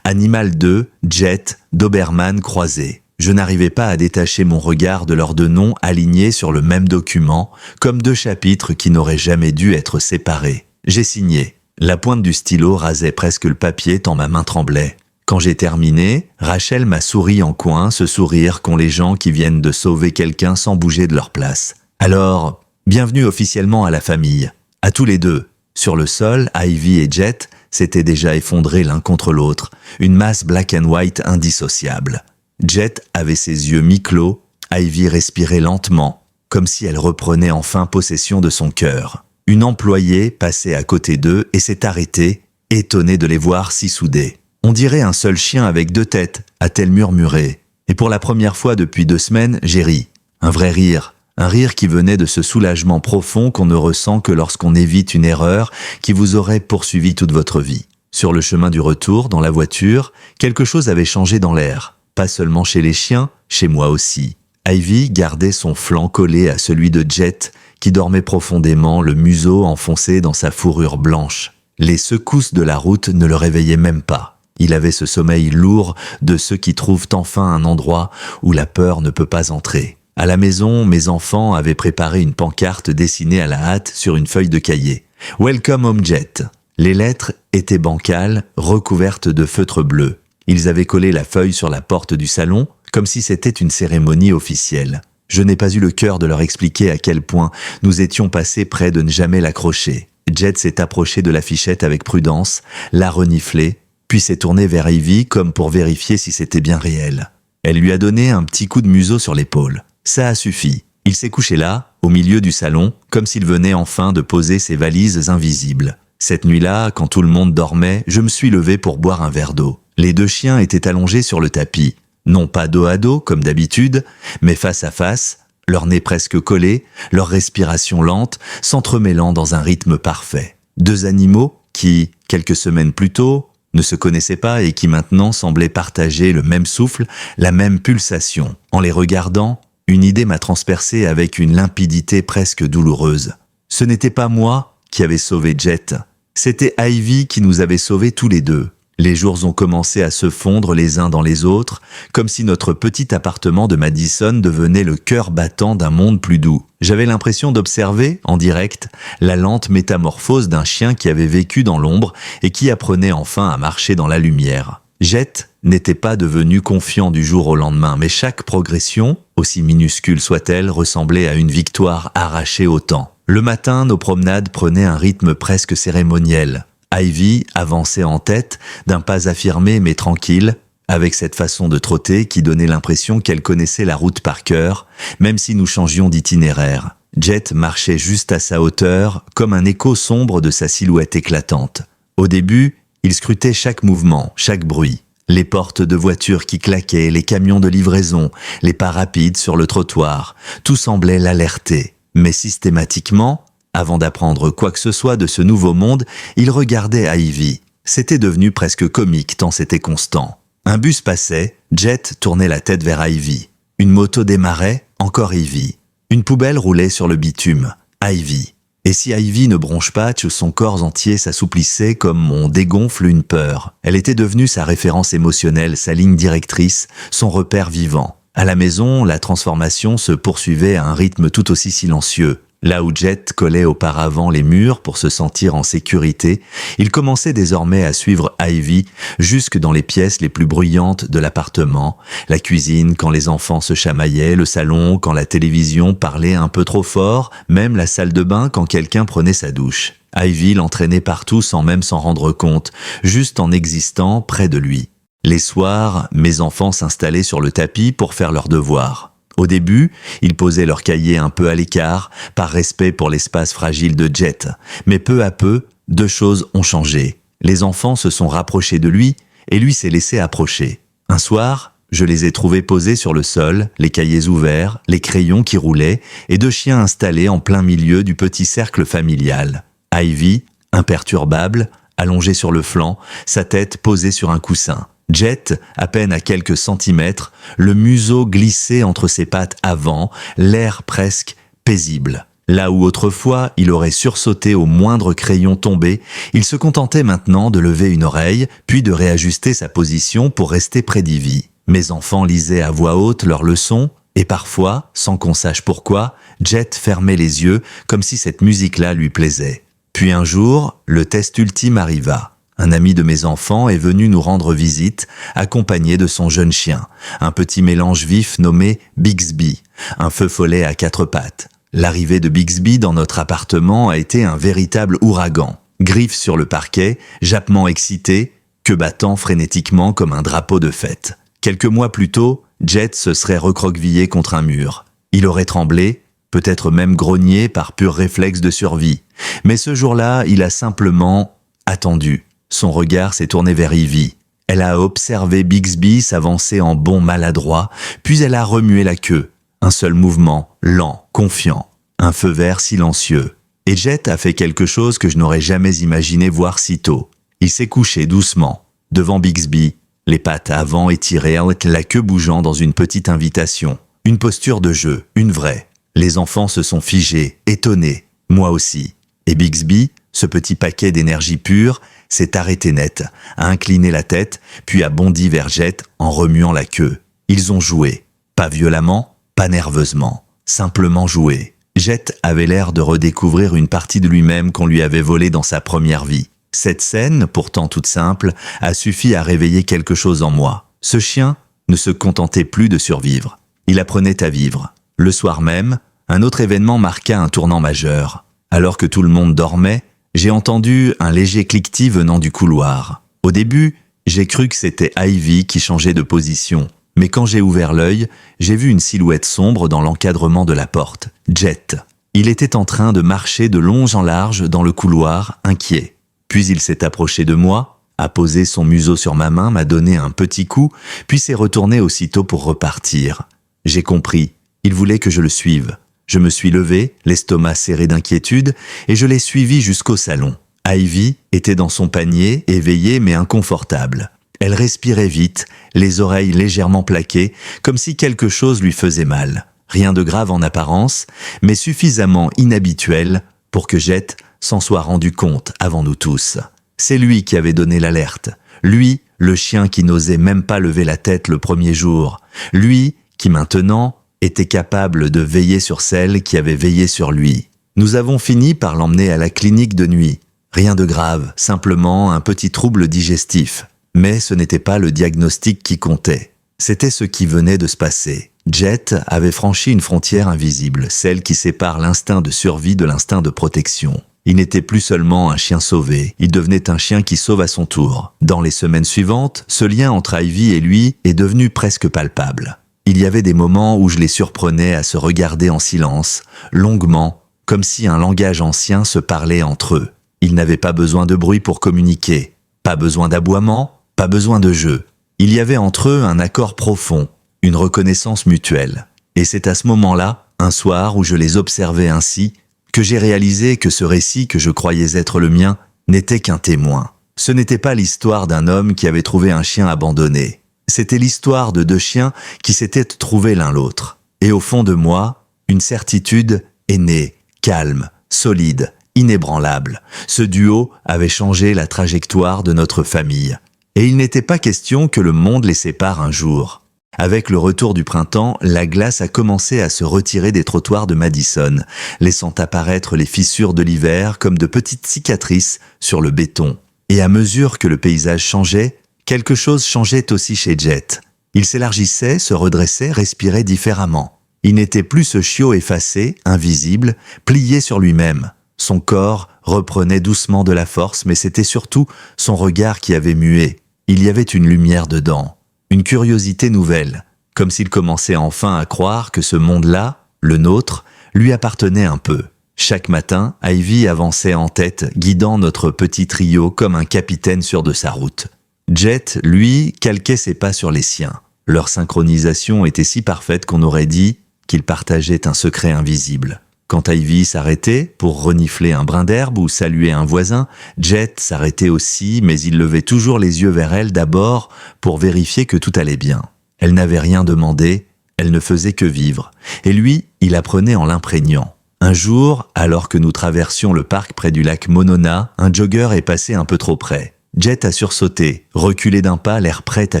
animal 2, Jet, Doberman croisé. Je n'arrivais pas à détacher mon regard de leurs 2 noms alignés sur le même document, comme 2 chapitres qui n'auraient jamais dû être séparés. J'ai signé. La pointe du stylo rasait presque le papier tant ma main tremblait. Quand j'ai terminé, Rachel m'a souri en coin, ce sourire qu'ont les gens qui viennent de sauver quelqu'un sans bouger de leur place. Alors, bienvenue officiellement à la famille. À tous les 2. Sur le sol, Ivy et Jet s'étaient déjà effondrés l'un contre l'autre, une masse black and white indissociable. Jet avait ses yeux mi-clos, Ivy respirait lentement, comme si elle reprenait enfin possession de son cœur. Une employée passait à côté d'eux et s'est arrêtée, étonnée de les voir si soudés. « On dirait un seul chien avec 2 têtes », a-t-elle murmuré. Et pour la première fois depuis 2 semaines, j'ai ri. Un vrai rire. Un rire qui venait de ce soulagement profond qu'on ne ressent que lorsqu'on évite une erreur qui vous aurait poursuivi toute votre vie. Sur le chemin du retour, dans la voiture, quelque chose avait changé dans l'air. Pas seulement chez les chiens, chez moi aussi. Ivy gardait son flanc collé à celui de Jet, qui dormait profondément, le museau enfoncé dans sa fourrure blanche. Les secousses de la route ne le réveillaient même pas. Il avait ce sommeil lourd de ceux qui trouvent enfin un endroit où la peur ne peut pas entrer. À la maison, mes enfants avaient préparé une pancarte dessinée à la hâte sur une feuille de cahier. « Welcome home Jet ». Les lettres étaient bancales, recouvertes de feutre bleu. Ils avaient collé la feuille sur la porte du salon, comme si c'était une cérémonie officielle. Je n'ai pas eu le cœur de leur expliquer à quel point nous étions passés près de ne jamais l'accrocher. Jet s'est approché de l'affichette avec prudence, l'a reniflée, puis s'est tournée vers Ivy comme pour vérifier si c'était bien réel. Elle lui a donné un petit coup de museau sur l'épaule. Ça a suffi. Il s'est couché là, au milieu du salon, comme s'il venait enfin de poser ses valises invisibles. Cette nuit-là, quand tout le monde dormait, je me suis levé pour boire un verre d'eau. Les 2 chiens étaient allongés sur le tapis. Non pas dos à dos, comme d'habitude, mais face à face, leur nez presque collé, leur respiration lente, s'entremêlant dans un rythme parfait. 2 animaux qui, quelques semaines plus tôt, ne se connaissaient pas et qui maintenant semblaient partager le même souffle, la même pulsation. En les regardant, une idée m'a transpercé avec une limpidité presque douloureuse. Ce n'était pas moi qui avais sauvé Jet, c'était Ivy qui nous avait sauvés tous les 2. Les jours ont commencé à se fondre les uns dans les autres, comme si notre petit appartement de Madison devenait le cœur battant d'un monde plus doux. J'avais l'impression d'observer, en direct, la lente métamorphose d'un chien qui avait vécu dans l'ombre et qui apprenait enfin à marcher dans la lumière. Jet n'était pas devenu confiant du jour au lendemain, mais chaque progression, aussi minuscule soit-elle, ressemblait à une victoire arrachée au temps. Le matin, nos promenades prenaient un rythme presque cérémoniel. Ivy avançait en tête, d'un pas affirmé mais tranquille, avec cette façon de trotter qui donnait l'impression qu'elle connaissait la route par cœur, même si nous changions d'itinéraire. Jet marchait juste à sa hauteur, comme un écho sombre de sa silhouette éclatante. Au début, il scrutait chaque mouvement, chaque bruit. Les portes de voitures qui claquaient, les camions de livraison, les pas rapides sur le trottoir, tout semblait l'alerter. Mais systématiquement, avant d'apprendre quoi que ce soit de ce nouveau monde, il regardait Ivy. C'était devenu presque comique tant c'était constant. Un bus passait, Jet tournait la tête vers Ivy. Une moto démarrait, encore Ivy. Une poubelle roulait sur le bitume, Ivy. Et si Ivy ne bronche pas, son corps entier s'assouplissait comme on dégonfle une peur. Elle était devenue sa référence émotionnelle, sa ligne directrice, son repère vivant. À la maison, la transformation se poursuivait à un rythme tout aussi silencieux. Là où Jet collait auparavant les murs pour se sentir en sécurité, il commençait désormais à suivre Ivy jusque dans les pièces les plus bruyantes de l'appartement, la cuisine quand les enfants se chamaillaient, le salon quand la télévision parlait un peu trop fort, même la salle de bain quand quelqu'un prenait sa douche. Ivy l'entraînait partout sans même s'en rendre compte, juste en existant près de lui. Les soirs, mes enfants s'installaient sur le tapis pour faire leurs devoirs. Au début, ils posaient leurs cahiers un peu à l'écart, par respect pour l'espace fragile de Jet. Mais peu à peu, 2 choses ont changé. Les enfants se sont rapprochés de lui, et lui s'est laissé approcher. Un soir, je les ai trouvés posés sur le sol, les cahiers ouverts, les crayons qui roulaient, et 2 chiens installés en plein milieu du petit cercle familial. Ivy, imperturbable, allongée sur le flanc, sa tête posée sur un coussin. Jet, à peine à quelques centimètres, le museau glissé entre ses pattes avant, l'air presque paisible. Là où autrefois il aurait sursauté au moindre crayon tombé, il se contentait maintenant de lever une oreille, puis de réajuster sa position pour rester près d'Ivy. Mes enfants lisaient à voix haute leurs leçons, et parfois, sans qu'on sache pourquoi, Jet fermait les yeux comme si cette musique-là lui plaisait. Puis un jour, le test ultime arriva. Un ami de mes enfants est venu nous rendre visite, accompagné de son jeune chien, un petit mélange vif nommé Bixby, un feu follet à 4 pattes. L'arrivée de Bixby dans notre appartement a été un véritable ouragan. Griffes sur le parquet, jappements excités, queue battant frénétiquement comme un drapeau de fête. Quelques mois plus tôt, Jet se serait recroquevillé contre un mur. Il aurait tremblé, peut-être même grogné par pur réflexe de survie. Mais ce jour-là, il a simplement attendu. Son regard s'est tourné vers Ivy. Elle a observé Bixby s'avancer en bond maladroit, puis elle a remué la queue. Un seul mouvement, lent, confiant. Un feu vert silencieux. Et Jet a fait quelque chose que je n'aurais jamais imaginé voir si tôt. Il s'est couché doucement, devant Bixby, les pattes avant étirées, la queue bougeant dans une petite invitation. Une posture de jeu, une vraie. Les enfants se sont figés, étonnés. Moi aussi. Et Bixby, ce petit paquet d'énergie pure, s'est arrêté net, a incliné la tête, puis a bondi vers Jet en remuant la queue. Ils ont joué. Pas violemment, pas nerveusement. Simplement joué. Jet avait l'air de redécouvrir une partie de lui-même qu'on lui avait volée dans sa première vie. Cette scène, pourtant toute simple, a suffi à réveiller quelque chose en moi. Ce chien ne se contentait plus de survivre. Il apprenait à vivre. Le soir même, un autre événement marqua un tournant majeur. Alors que tout le monde dormait, j'ai entendu un léger cliquetis venant du couloir. Au début, J'ai cru que c'était Ivy qui changeait de position. Mais quand j'ai ouvert l'œil, j'ai vu une silhouette sombre dans l'encadrement de la porte. Jet. Il était en train de marcher de long en large dans le couloir, inquiet. Puis il s'est approché de moi, a posé son museau sur ma main, m'a donné un petit coup, puis s'est retourné aussitôt pour repartir. J'ai compris. Il voulait que je le suive. Je me suis levé, l'estomac serré d'inquiétude, et je l'ai suivi jusqu'au salon. Ivy était dans son panier, éveillée mais inconfortable. Elle respirait vite, les oreilles légèrement plaquées, comme si quelque chose lui faisait mal. Rien de grave en apparence, mais suffisamment inhabituel pour que Jet s'en soit rendu compte avant nous tous. C'est lui qui avait donné l'alerte. Lui, le chien qui n'osait même pas lever la tête le premier jour. Lui, qui maintenant était capable de veiller sur celle qui avait veillé sur lui. Nous avons fini par l'emmener à la clinique de nuit. Rien de grave, simplement un petit trouble digestif. Mais ce n'était pas le diagnostic qui comptait. C'était ce qui venait de se passer. Jet avait franchi une frontière invisible, celle qui sépare l'instinct de survie de l'instinct de protection. Il n'était plus seulement un chien sauvé, il devenait un chien qui sauve à son tour. Dans les semaines suivantes, ce lien entre Ivy et lui est devenu presque palpable. Il y avait des moments où je les surprenais à se regarder en silence, longuement, comme si un langage ancien se parlait entre eux. Ils n'avaient pas besoin de bruit pour communiquer, pas besoin d'aboiement, pas besoin de jeu. Il y avait entre eux un accord profond, une reconnaissance mutuelle. Et c'est à ce moment-là, un soir où je les observais ainsi, que j'ai réalisé que ce récit que je croyais être le mien n'était qu'un témoin. Ce n'était pas l'histoire d'un homme qui avait trouvé un chien abandonné. C'était l'histoire de deux chiens qui s'étaient trouvés l'un l'autre. Et au fond de moi, une certitude est née, calme, solide, inébranlable. Ce duo avait changé la trajectoire de notre famille. Et il n'était pas question que le monde les sépare un jour. Avec le retour du printemps, la glace a commencé à se retirer des trottoirs de Madison, laissant apparaître les fissures de l'hiver comme de petites cicatrices sur le béton. Et à mesure que le paysage changeait, quelque chose changeait aussi chez Jet. Il s'élargissait, se redressait, respirait différemment. Il n'était plus ce chiot effacé, invisible, plié sur lui-même. Son corps reprenait doucement de la force, mais c'était surtout son regard qui avait mué. Il y avait une lumière dedans, une curiosité nouvelle, comme s'il commençait enfin à croire que ce monde-là, le nôtre, lui appartenait un peu. Chaque matin, Ivy avançait en tête, guidant notre petit trio comme un capitaine sûr de sa route. Jet, lui, calquait ses pas sur les siens. Leur synchronisation était si parfaite qu'on aurait dit qu'ils partageaient un secret invisible. Quand Ivy s'arrêtait pour renifler un brin d'herbe ou saluer un voisin, Jet s'arrêtait aussi, mais il levait toujours les yeux vers elle d'abord pour vérifier que tout allait bien. Elle n'avait rien demandé, elle ne faisait que vivre. Et lui, il apprenait en l'imprégnant. Un jour, alors que nous traversions le parc près du lac Monona, un jogger est passé un peu trop près. Jet a sursauté, reculé d'un pas, l'air prêt à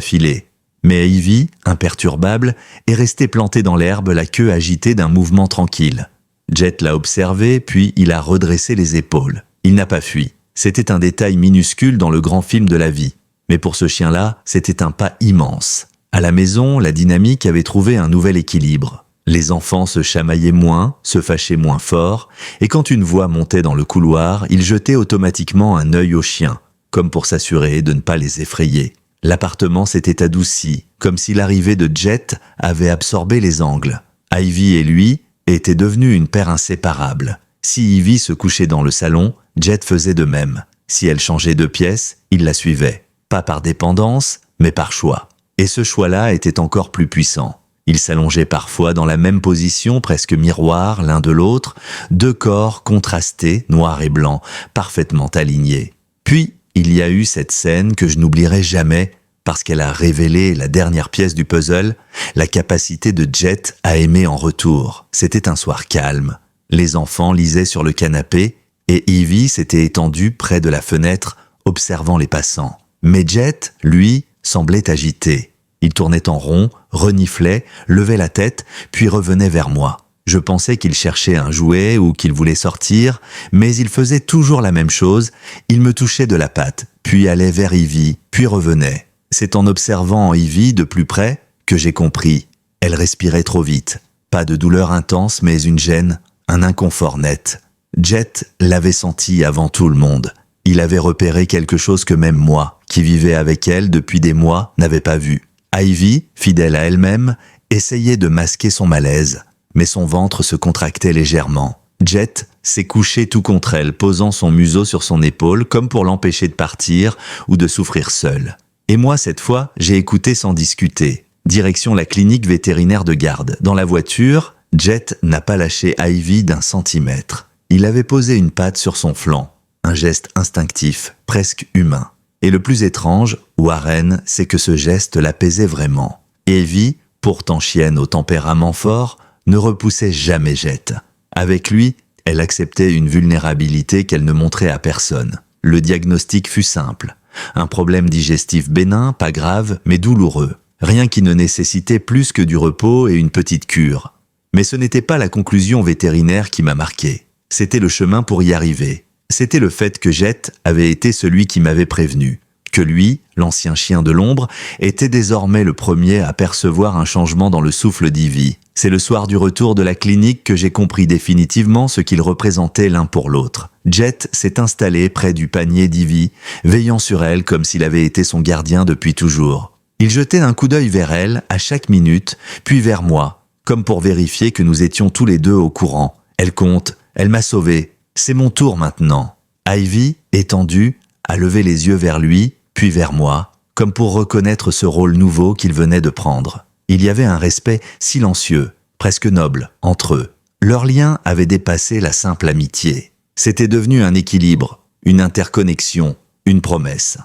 filer. Mais Ivy, imperturbable, est restée plantée dans l'herbe, la queue agitée d'un mouvement tranquille. Jet l'a observé, puis il a redressé les épaules. Il n'a pas fui. C'était un détail minuscule dans le grand film de la vie. Mais pour ce chien-là, c'était un pas immense. À la maison, la dynamique avait trouvé un nouvel équilibre. Les enfants se chamaillaient moins, se fâchaient moins fort, et quand une voix montait dans le couloir, ils jetaient automatiquement un œil aux chiens, comme pour s'assurer de ne pas les effrayer. L'appartement s'était adouci, comme si l'arrivée de Jet avait absorbé les angles. Ivy et lui étaient devenus une paire inséparable. Si Ivy se couchait dans le salon, Jet faisait de même. Si elle changeait de pièce, il la suivait. Pas par dépendance, mais par choix. Et ce choix-là était encore plus puissant. Ils s'allongeaient parfois dans la même position, presque miroir l'un de l'autre, deux corps contrastés, noir et blanc, parfaitement alignés. Puis, il y a eu cette scène que je n'oublierai jamais, parce qu'elle a révélé la dernière pièce du puzzle, la capacité de Jet à aimer en retour. C'était un soir calme. Les enfants lisaient sur le canapé et Ivy s'était étendue près de la fenêtre, observant les passants. Mais Jet, lui, semblait agité. Il tournait en rond, reniflait, levait la tête, puis revenait vers moi. Je pensais qu'il cherchait un jouet ou qu'il voulait sortir, mais il faisait toujours la même chose. Il me touchait de la patte, puis allait vers Ivy, puis revenait. C'est en observant Ivy de plus près que j'ai compris. Elle respirait trop vite. Pas de douleur intense, mais une gêne, un inconfort net. Jet l'avait senti avant tout le monde. Il avait repéré quelque chose que même moi, qui vivais avec elle depuis des mois, n'avais pas vu. Ivy, fidèle à elle-même, essayait de masquer son malaise, mais son ventre se contractait légèrement. Jet s'est couché tout contre elle, posant son museau sur son épaule comme pour l'empêcher de partir ou de souffrir seule. Et moi, cette fois, j'ai écouté sans discuter. Direction la clinique vétérinaire de garde. Dans la voiture, Jet n'a pas lâché Ivy d'un centimètre. Il avait posé une patte sur son flanc. Un geste instinctif, presque humain. Et le plus étrange, Warren, c'est que ce geste l'apaisait vraiment. Ivy, pourtant chienne au tempérament fort, ne repoussait jamais Jet. Avec lui, elle acceptait une vulnérabilité qu'elle ne montrait à personne. Le diagnostic fut simple. Un problème digestif bénin, pas grave, mais douloureux. Rien qui ne nécessitait plus que du repos et une petite cure. Mais ce n'était pas la conclusion vétérinaire qui m'a marqué. C'était le chemin pour y arriver. C'était le fait que Jet avait été celui qui m'avait prévenu. Que lui, l'ancien chien de l'ombre, était désormais le premier à percevoir un changement dans le souffle d'Ivy. C'est le soir du retour de la clinique que j'ai compris définitivement ce qu'ils représentaient l'un pour l'autre. Jet s'est installé près du panier d'Ivy, veillant sur elle comme s'il avait été son gardien depuis toujours. Il jetait un coup d'œil vers elle à chaque minute, puis vers moi, comme pour vérifier que nous étions tous les deux au courant. Elle compte, elle m'a sauvé, c'est mon tour maintenant. Ivy, étendue, a levé les yeux vers lui, puis vers moi, comme pour reconnaître ce rôle nouveau qu'il venait de prendre. Il y avait un respect silencieux, presque noble, entre eux. Leur lien avait dépassé la simple amitié. C'était devenu un équilibre, une interconnexion, une promesse.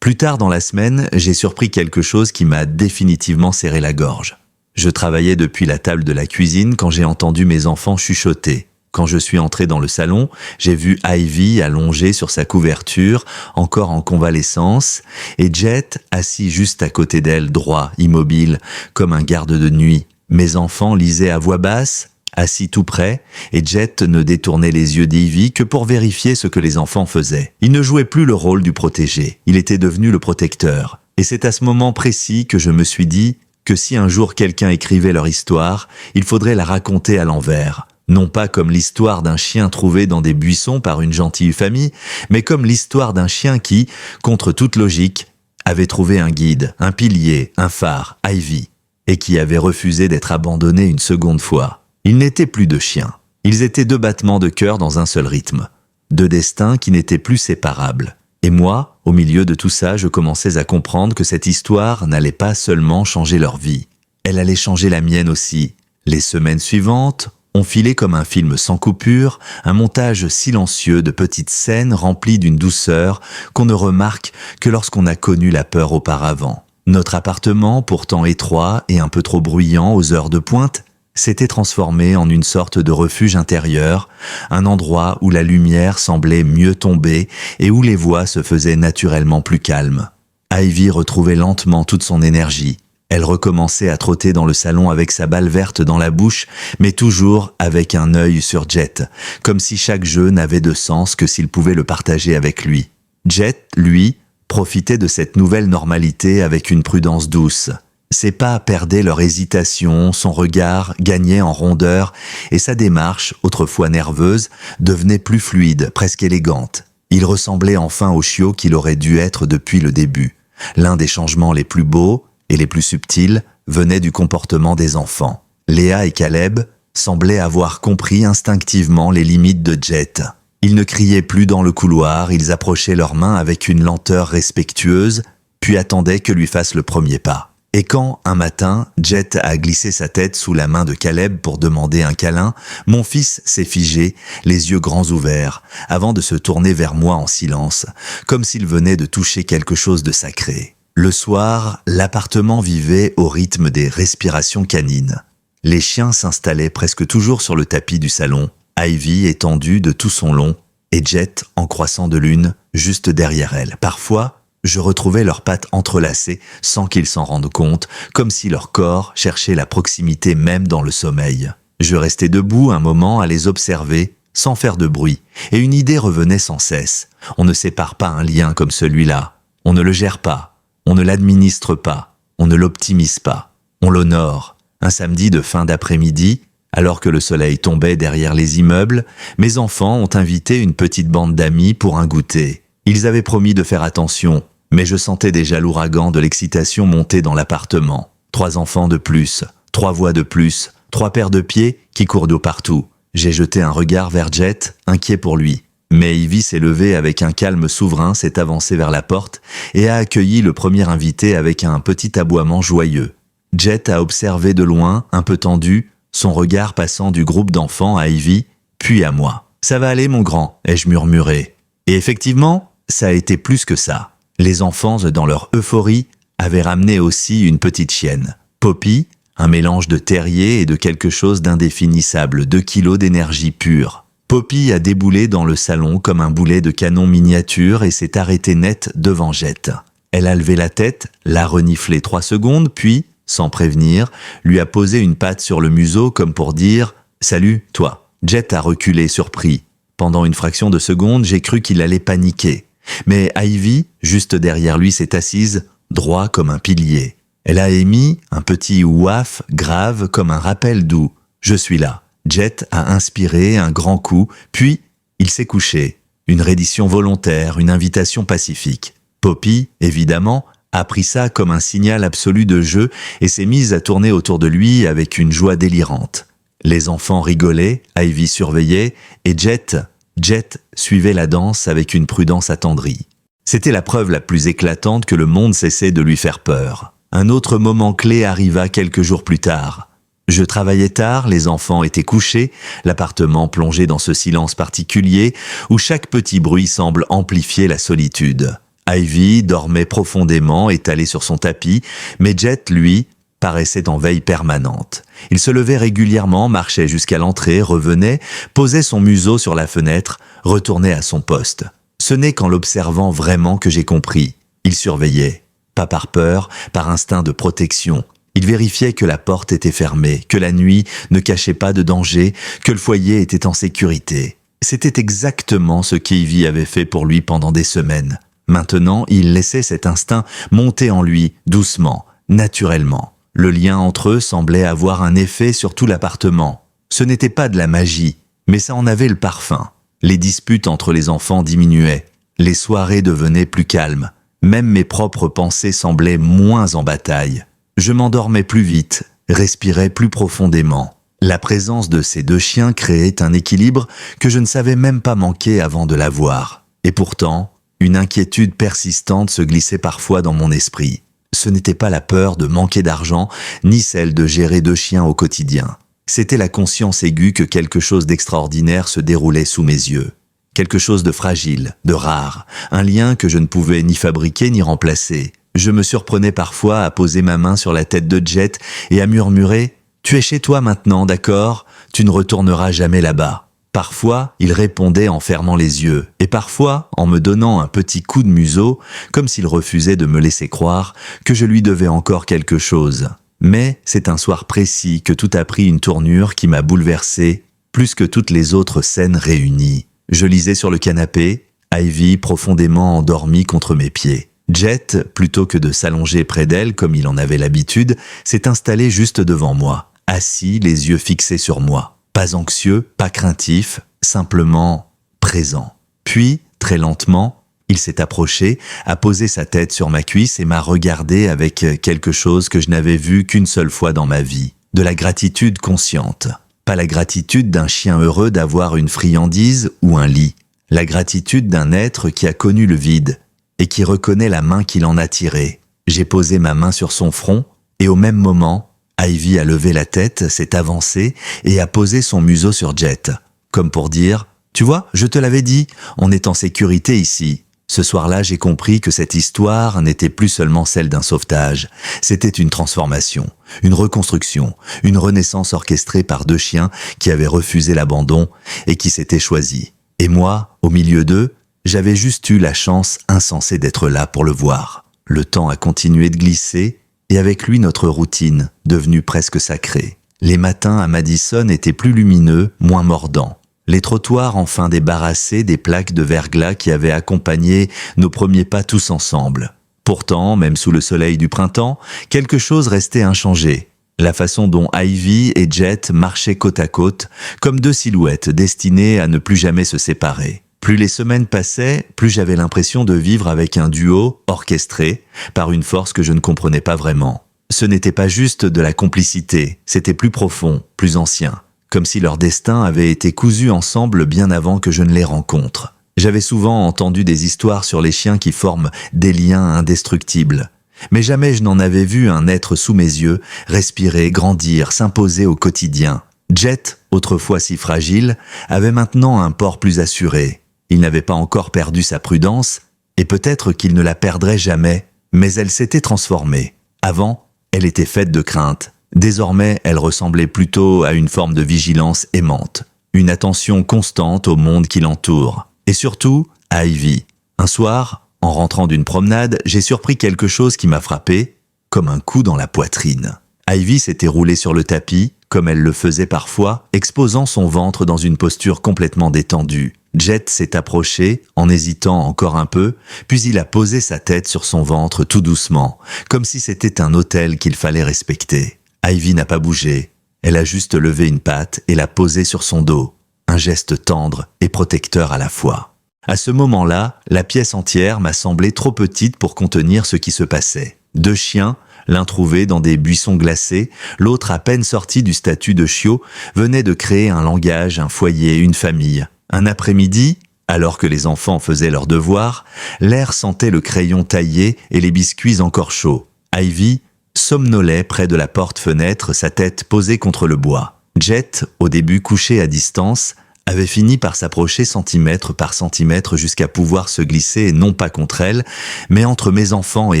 Plus tard dans la semaine, j'ai surpris quelque chose qui m'a définitivement serré la gorge. Je travaillais depuis la table de la cuisine quand j'ai entendu mes enfants chuchoter. Quand je suis entré dans le salon, j'ai vu Ivy allongée sur sa couverture, encore en convalescence, et Jet assis juste à côté d'elle, droit, immobile, comme un garde de nuit. Mes enfants lisaient à voix basse, assis tout près, et Jet ne détournait les yeux d'Ivy que pour vérifier ce que les enfants faisaient. Il ne jouait plus le rôle du protégé, il était devenu le protecteur. Et c'est à ce moment précis que je me suis dit que si un jour quelqu'un écrivait leur histoire, il faudrait la raconter à l'envers. Non pas comme l'histoire d'un chien trouvé dans des buissons par une gentille famille, mais comme l'histoire d'un chien qui, contre toute logique, avait trouvé un guide, un pilier, un phare, Ivy, et qui avait refusé d'être abandonné une seconde fois. Ils n'étaient plus deux chiens. Ils étaient deux battements de cœur dans un seul rythme. Deux destins qui n'étaient plus séparables. Et moi, au milieu de tout ça, je commençais à comprendre que cette histoire n'allait pas seulement changer leur vie. Elle allait changer la mienne aussi. Les semaines suivantes ont filé comme un film sans coupure, un montage silencieux de petites scènes remplies d'une douceur qu'on ne remarque que lorsqu'on a connu la peur auparavant. Notre appartement, pourtant étroit et un peu trop bruyant aux heures de pointe, s'était transformé en une sorte de refuge intérieur, un endroit où la lumière semblait mieux tomber et où les voix se faisaient naturellement plus calmes. Ivy retrouvait lentement toute son énergie. Elle recommençait à trotter dans le salon avec sa balle verte dans la bouche, mais toujours avec un œil sur Jet, comme si chaque jeu n'avait de sens que s'il pouvait le partager avec lui. Jet, lui, profitait de cette nouvelle normalité avec une prudence douce. Ses pas perdaient leur hésitation, son regard gagnait en rondeur, et sa démarche, autrefois nerveuse, devenait plus fluide, presque élégante. Il ressemblait enfin au chiot qu'il aurait dû être depuis le début. L'un des changements les plus beaux, et les plus subtils, venaient du comportement des enfants. Léa et Caleb semblaient avoir compris instinctivement les limites de Jet. Ils ne criaient plus dans le couloir, ils approchaient leurs mains avec une lenteur respectueuse, puis attendaient que lui fasse le premier pas. Et quand, un matin, Jet a glissé sa tête sous la main de Caleb pour demander un câlin, mon fils s'est figé, les yeux grands ouverts, avant de se tourner vers moi en silence, comme s'il venait de toucher quelque chose de sacré. Le soir, l'appartement vivait au rythme des respirations canines. Les chiens s'installaient presque toujours sur le tapis du salon, Ivy étendue de tout son long, et Jet en croissant de lune, juste derrière elle. Parfois, je retrouvais leurs pattes entrelacées sans qu'ils s'en rendent compte, comme si leur corps cherchait la proximité même dans le sommeil. Je restais debout un moment à les observer, sans faire de bruit, et une idée revenait sans cesse. On ne sépare pas un lien comme celui-là. On ne le gère pas. On ne l'administre pas, on ne l'optimise pas, on l'honore. Un samedi de fin d'après-midi, alors que le soleil tombait derrière les immeubles, mes enfants ont invité une petite bande d'amis pour un goûter. Ils avaient promis de faire attention, mais je sentais déjà l'ouragan de l'excitation monter dans l'appartement. 3 enfants de plus, 3 voix de plus, 3 paires de pieds qui courent d'eau partout. J'ai jeté un regard vers Jet, inquiet pour lui. Mais Ivy s'est levée avec un calme souverain, s'est avancée vers la porte et a accueilli le premier invité avec un petit aboiement joyeux. Jet a observé de loin, un peu tendu, son regard passant du groupe d'enfants à Ivy, puis à moi. « Ça va aller, mon grand », ai-je murmuré. Et effectivement, ça a été plus que ça. Les enfants, dans leur euphorie, avaient ramené aussi une petite chienne. Poppy, un mélange de terrier et de quelque chose d'indéfinissable, 2 kilos d'énergie pure. Poppy a déboulé dans le salon comme un boulet de canon miniature et s'est arrêtée net devant Jet. Elle a levé la tête, l'a reniflé 3 secondes, puis, sans prévenir, lui a posé une patte sur le museau comme pour dire « Salut, toi ». Jet a reculé surpris. Pendant une fraction de seconde, j'ai cru qu'il allait paniquer. Mais Ivy, juste derrière lui, s'est assise, droit comme un pilier. Elle a émis un petit ouaf grave comme un rappel doux. « Je suis là ». Jet a inspiré un grand coup, puis il s'est couché. Une reddition volontaire, une invitation pacifique. Poppy, évidemment, a pris ça comme un signal absolu de jeu et s'est mise à tourner autour de lui avec une joie délirante. Les enfants rigolaient, Ivy surveillait et Jet suivait la danse avec une prudence attendrie. C'était la preuve la plus éclatante que le monde cessait de lui faire peur. Un autre moment clé arriva quelques jours plus tard. Je travaillais tard, les enfants étaient couchés, l'appartement plongé dans ce silence particulier où chaque petit bruit semble amplifier la solitude. Ivy dormait profondément, étalée sur son tapis, mais Jet, lui, paraissait en veille permanente. Il se levait régulièrement, marchait jusqu'à l'entrée, revenait, posait son museau sur la fenêtre, retournait à son poste. Ce n'est qu'en l'observant vraiment que j'ai compris. Il surveillait, pas par peur, par instinct de protection. Il vérifiait que la porte était fermée, que la nuit ne cachait pas de danger, que le foyer était en sécurité. C'était exactement ce qu'Ivy avait fait pour lui pendant des semaines. Maintenant, il laissait cet instinct monter en lui, doucement, naturellement. Le lien entre eux semblait avoir un effet sur tout l'appartement. Ce n'était pas de la magie, mais ça en avait le parfum. Les disputes entre les enfants diminuaient. Les soirées devenaient plus calmes. Même mes propres pensées semblaient moins en bataille. Je m'endormais plus vite, respirais plus profondément. La présence de ces 2 chiens créait un équilibre que je ne savais même pas manquer avant de l'avoir. Et pourtant, une inquiétude persistante se glissait parfois dans mon esprit. Ce n'était pas la peur de manquer d'argent, ni celle de gérer 2 chiens au quotidien. C'était la conscience aiguë que quelque chose d'extraordinaire se déroulait sous mes yeux. Quelque chose de fragile, de rare, un lien que je ne pouvais ni fabriquer ni remplacer. Je me surprenais parfois à poser ma main sur la tête de Jet et à murmurer « Tu es chez toi maintenant, d'accord ? Tu ne retourneras jamais là-bas ». Parfois, il répondait en fermant les yeux, et parfois en me donnant un petit coup de museau, comme s'il refusait de me laisser croire que je lui devais encore quelque chose. Mais c'est un soir précis que tout a pris une tournure qui m'a bouleversé, plus que toutes les autres scènes réunies. Je lisais sur le canapé, Ivy profondément endormie contre mes pieds. Jet, plutôt que de s'allonger près d'elle comme il en avait l'habitude, s'est installé juste devant moi, assis, les yeux fixés sur moi. Pas anxieux, pas craintif, simplement présent. Puis, très lentement, il s'est approché, a posé sa tête sur ma cuisse et m'a regardé avec quelque chose que je n'avais vu qu'une seule fois dans ma vie. De la gratitude consciente. Pas la gratitude d'un chien heureux d'avoir une friandise ou un lit. La gratitude d'un être qui a connu le vide et qui reconnaît la main qu'il en a tirée. J'ai posé ma main sur son front et au même moment, Ivy a levé la tête, s'est avancée et a posé son museau sur Jet, comme pour dire « Tu vois, je te l'avais dit, on est en sécurité ici ». Ce soir-là, j'ai compris que cette histoire n'était plus seulement celle d'un sauvetage. C'était une transformation, une reconstruction, une renaissance orchestrée par 2 chiens qui avaient refusé l'abandon et qui s'étaient choisis. Et moi, au milieu d'eux, j'avais juste eu la chance insensée d'être là pour le voir. Le temps a continué de glisser et avec lui notre routine, devenue presque sacrée. Les matins à Madison étaient plus lumineux, moins mordants. Les trottoirs enfin débarrassés des plaques de verglas qui avaient accompagné nos premiers pas tous ensemble. Pourtant, même sous le soleil du printemps, quelque chose restait inchangé. La façon dont Ivy et Jet marchaient côte à côte, comme 2 silhouettes destinées à ne plus jamais se séparer. Plus les semaines passaient, plus j'avais l'impression de vivre avec un duo orchestré par une force que je ne comprenais pas vraiment. Ce n'était pas juste de la complicité, c'était plus profond, plus ancien, comme si leur destin avait été cousu ensemble bien avant que je ne les rencontre. J'avais souvent entendu des histoires sur les chiens qui forment des liens indestructibles, mais jamais je n'en avais vu un être sous mes yeux respirer, grandir, s'imposer au quotidien. Jet, autrefois si fragile, avait maintenant un port plus assuré. Il n'avait pas encore perdu sa prudence, et peut-être qu'il ne la perdrait jamais, mais elle s'était transformée. Avant, elle était faite de crainte. Désormais, elle ressemblait plutôt à une forme de vigilance aimante, une attention constante au monde qui l'entoure, et surtout à Ivy. Un soir, en rentrant d'une promenade, j'ai surpris quelque chose qui m'a frappé, comme un coup dans la poitrine. Ivy s'était roulée sur le tapis, comme elle le faisait parfois, exposant son ventre dans une posture complètement détendue. Jet s'est approché, en hésitant encore un peu, puis il a posé sa tête sur son ventre tout doucement, comme si c'était un autel qu'il fallait respecter. Ivy n'a pas bougé, elle a juste levé une patte et l'a posée sur son dos, un geste tendre et protecteur à la fois. À ce moment-là, la pièce entière m'a semblé trop petite pour contenir ce qui se passait. 2 chiens, l'un trouvé dans des buissons glacés, l'autre à peine sorti du statut de chiot, venaient de créer un langage, un foyer, une famille. Un après-midi, alors que les enfants faisaient leurs devoirs, l'air sentait le crayon taillé et les biscuits encore chauds. Ivy somnolait près de la porte-fenêtre, sa tête posée contre le bois. Jet, au début couché à distance, avait fini par s'approcher centimètre par centimètre jusqu'à pouvoir se glisser non pas contre elle, mais entre mes enfants et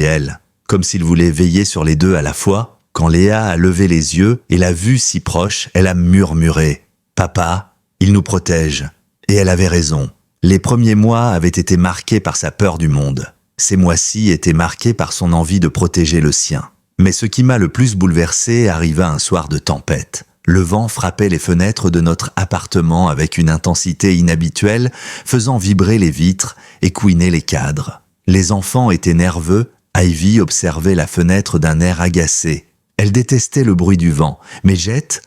elle, comme s'il voulait veiller sur les deux à la fois. Quand Léa a levé les yeux et l'a vue si proche, elle a murmuré « Papa, il nous protège ». Et elle avait raison. Les premiers mois avaient été marqués par sa peur du monde. Ces mois-ci étaient marqués par son envie de protéger le sien. Mais ce qui m'a le plus bouleversé arriva un soir de tempête. Le vent frappait les fenêtres de notre appartement avec une intensité inhabituelle, faisant vibrer les vitres et couiner les cadres. Les enfants étaient nerveux, Ivy observait la fenêtre d'un air agacé. Elle détestait le bruit du vent, mais Jet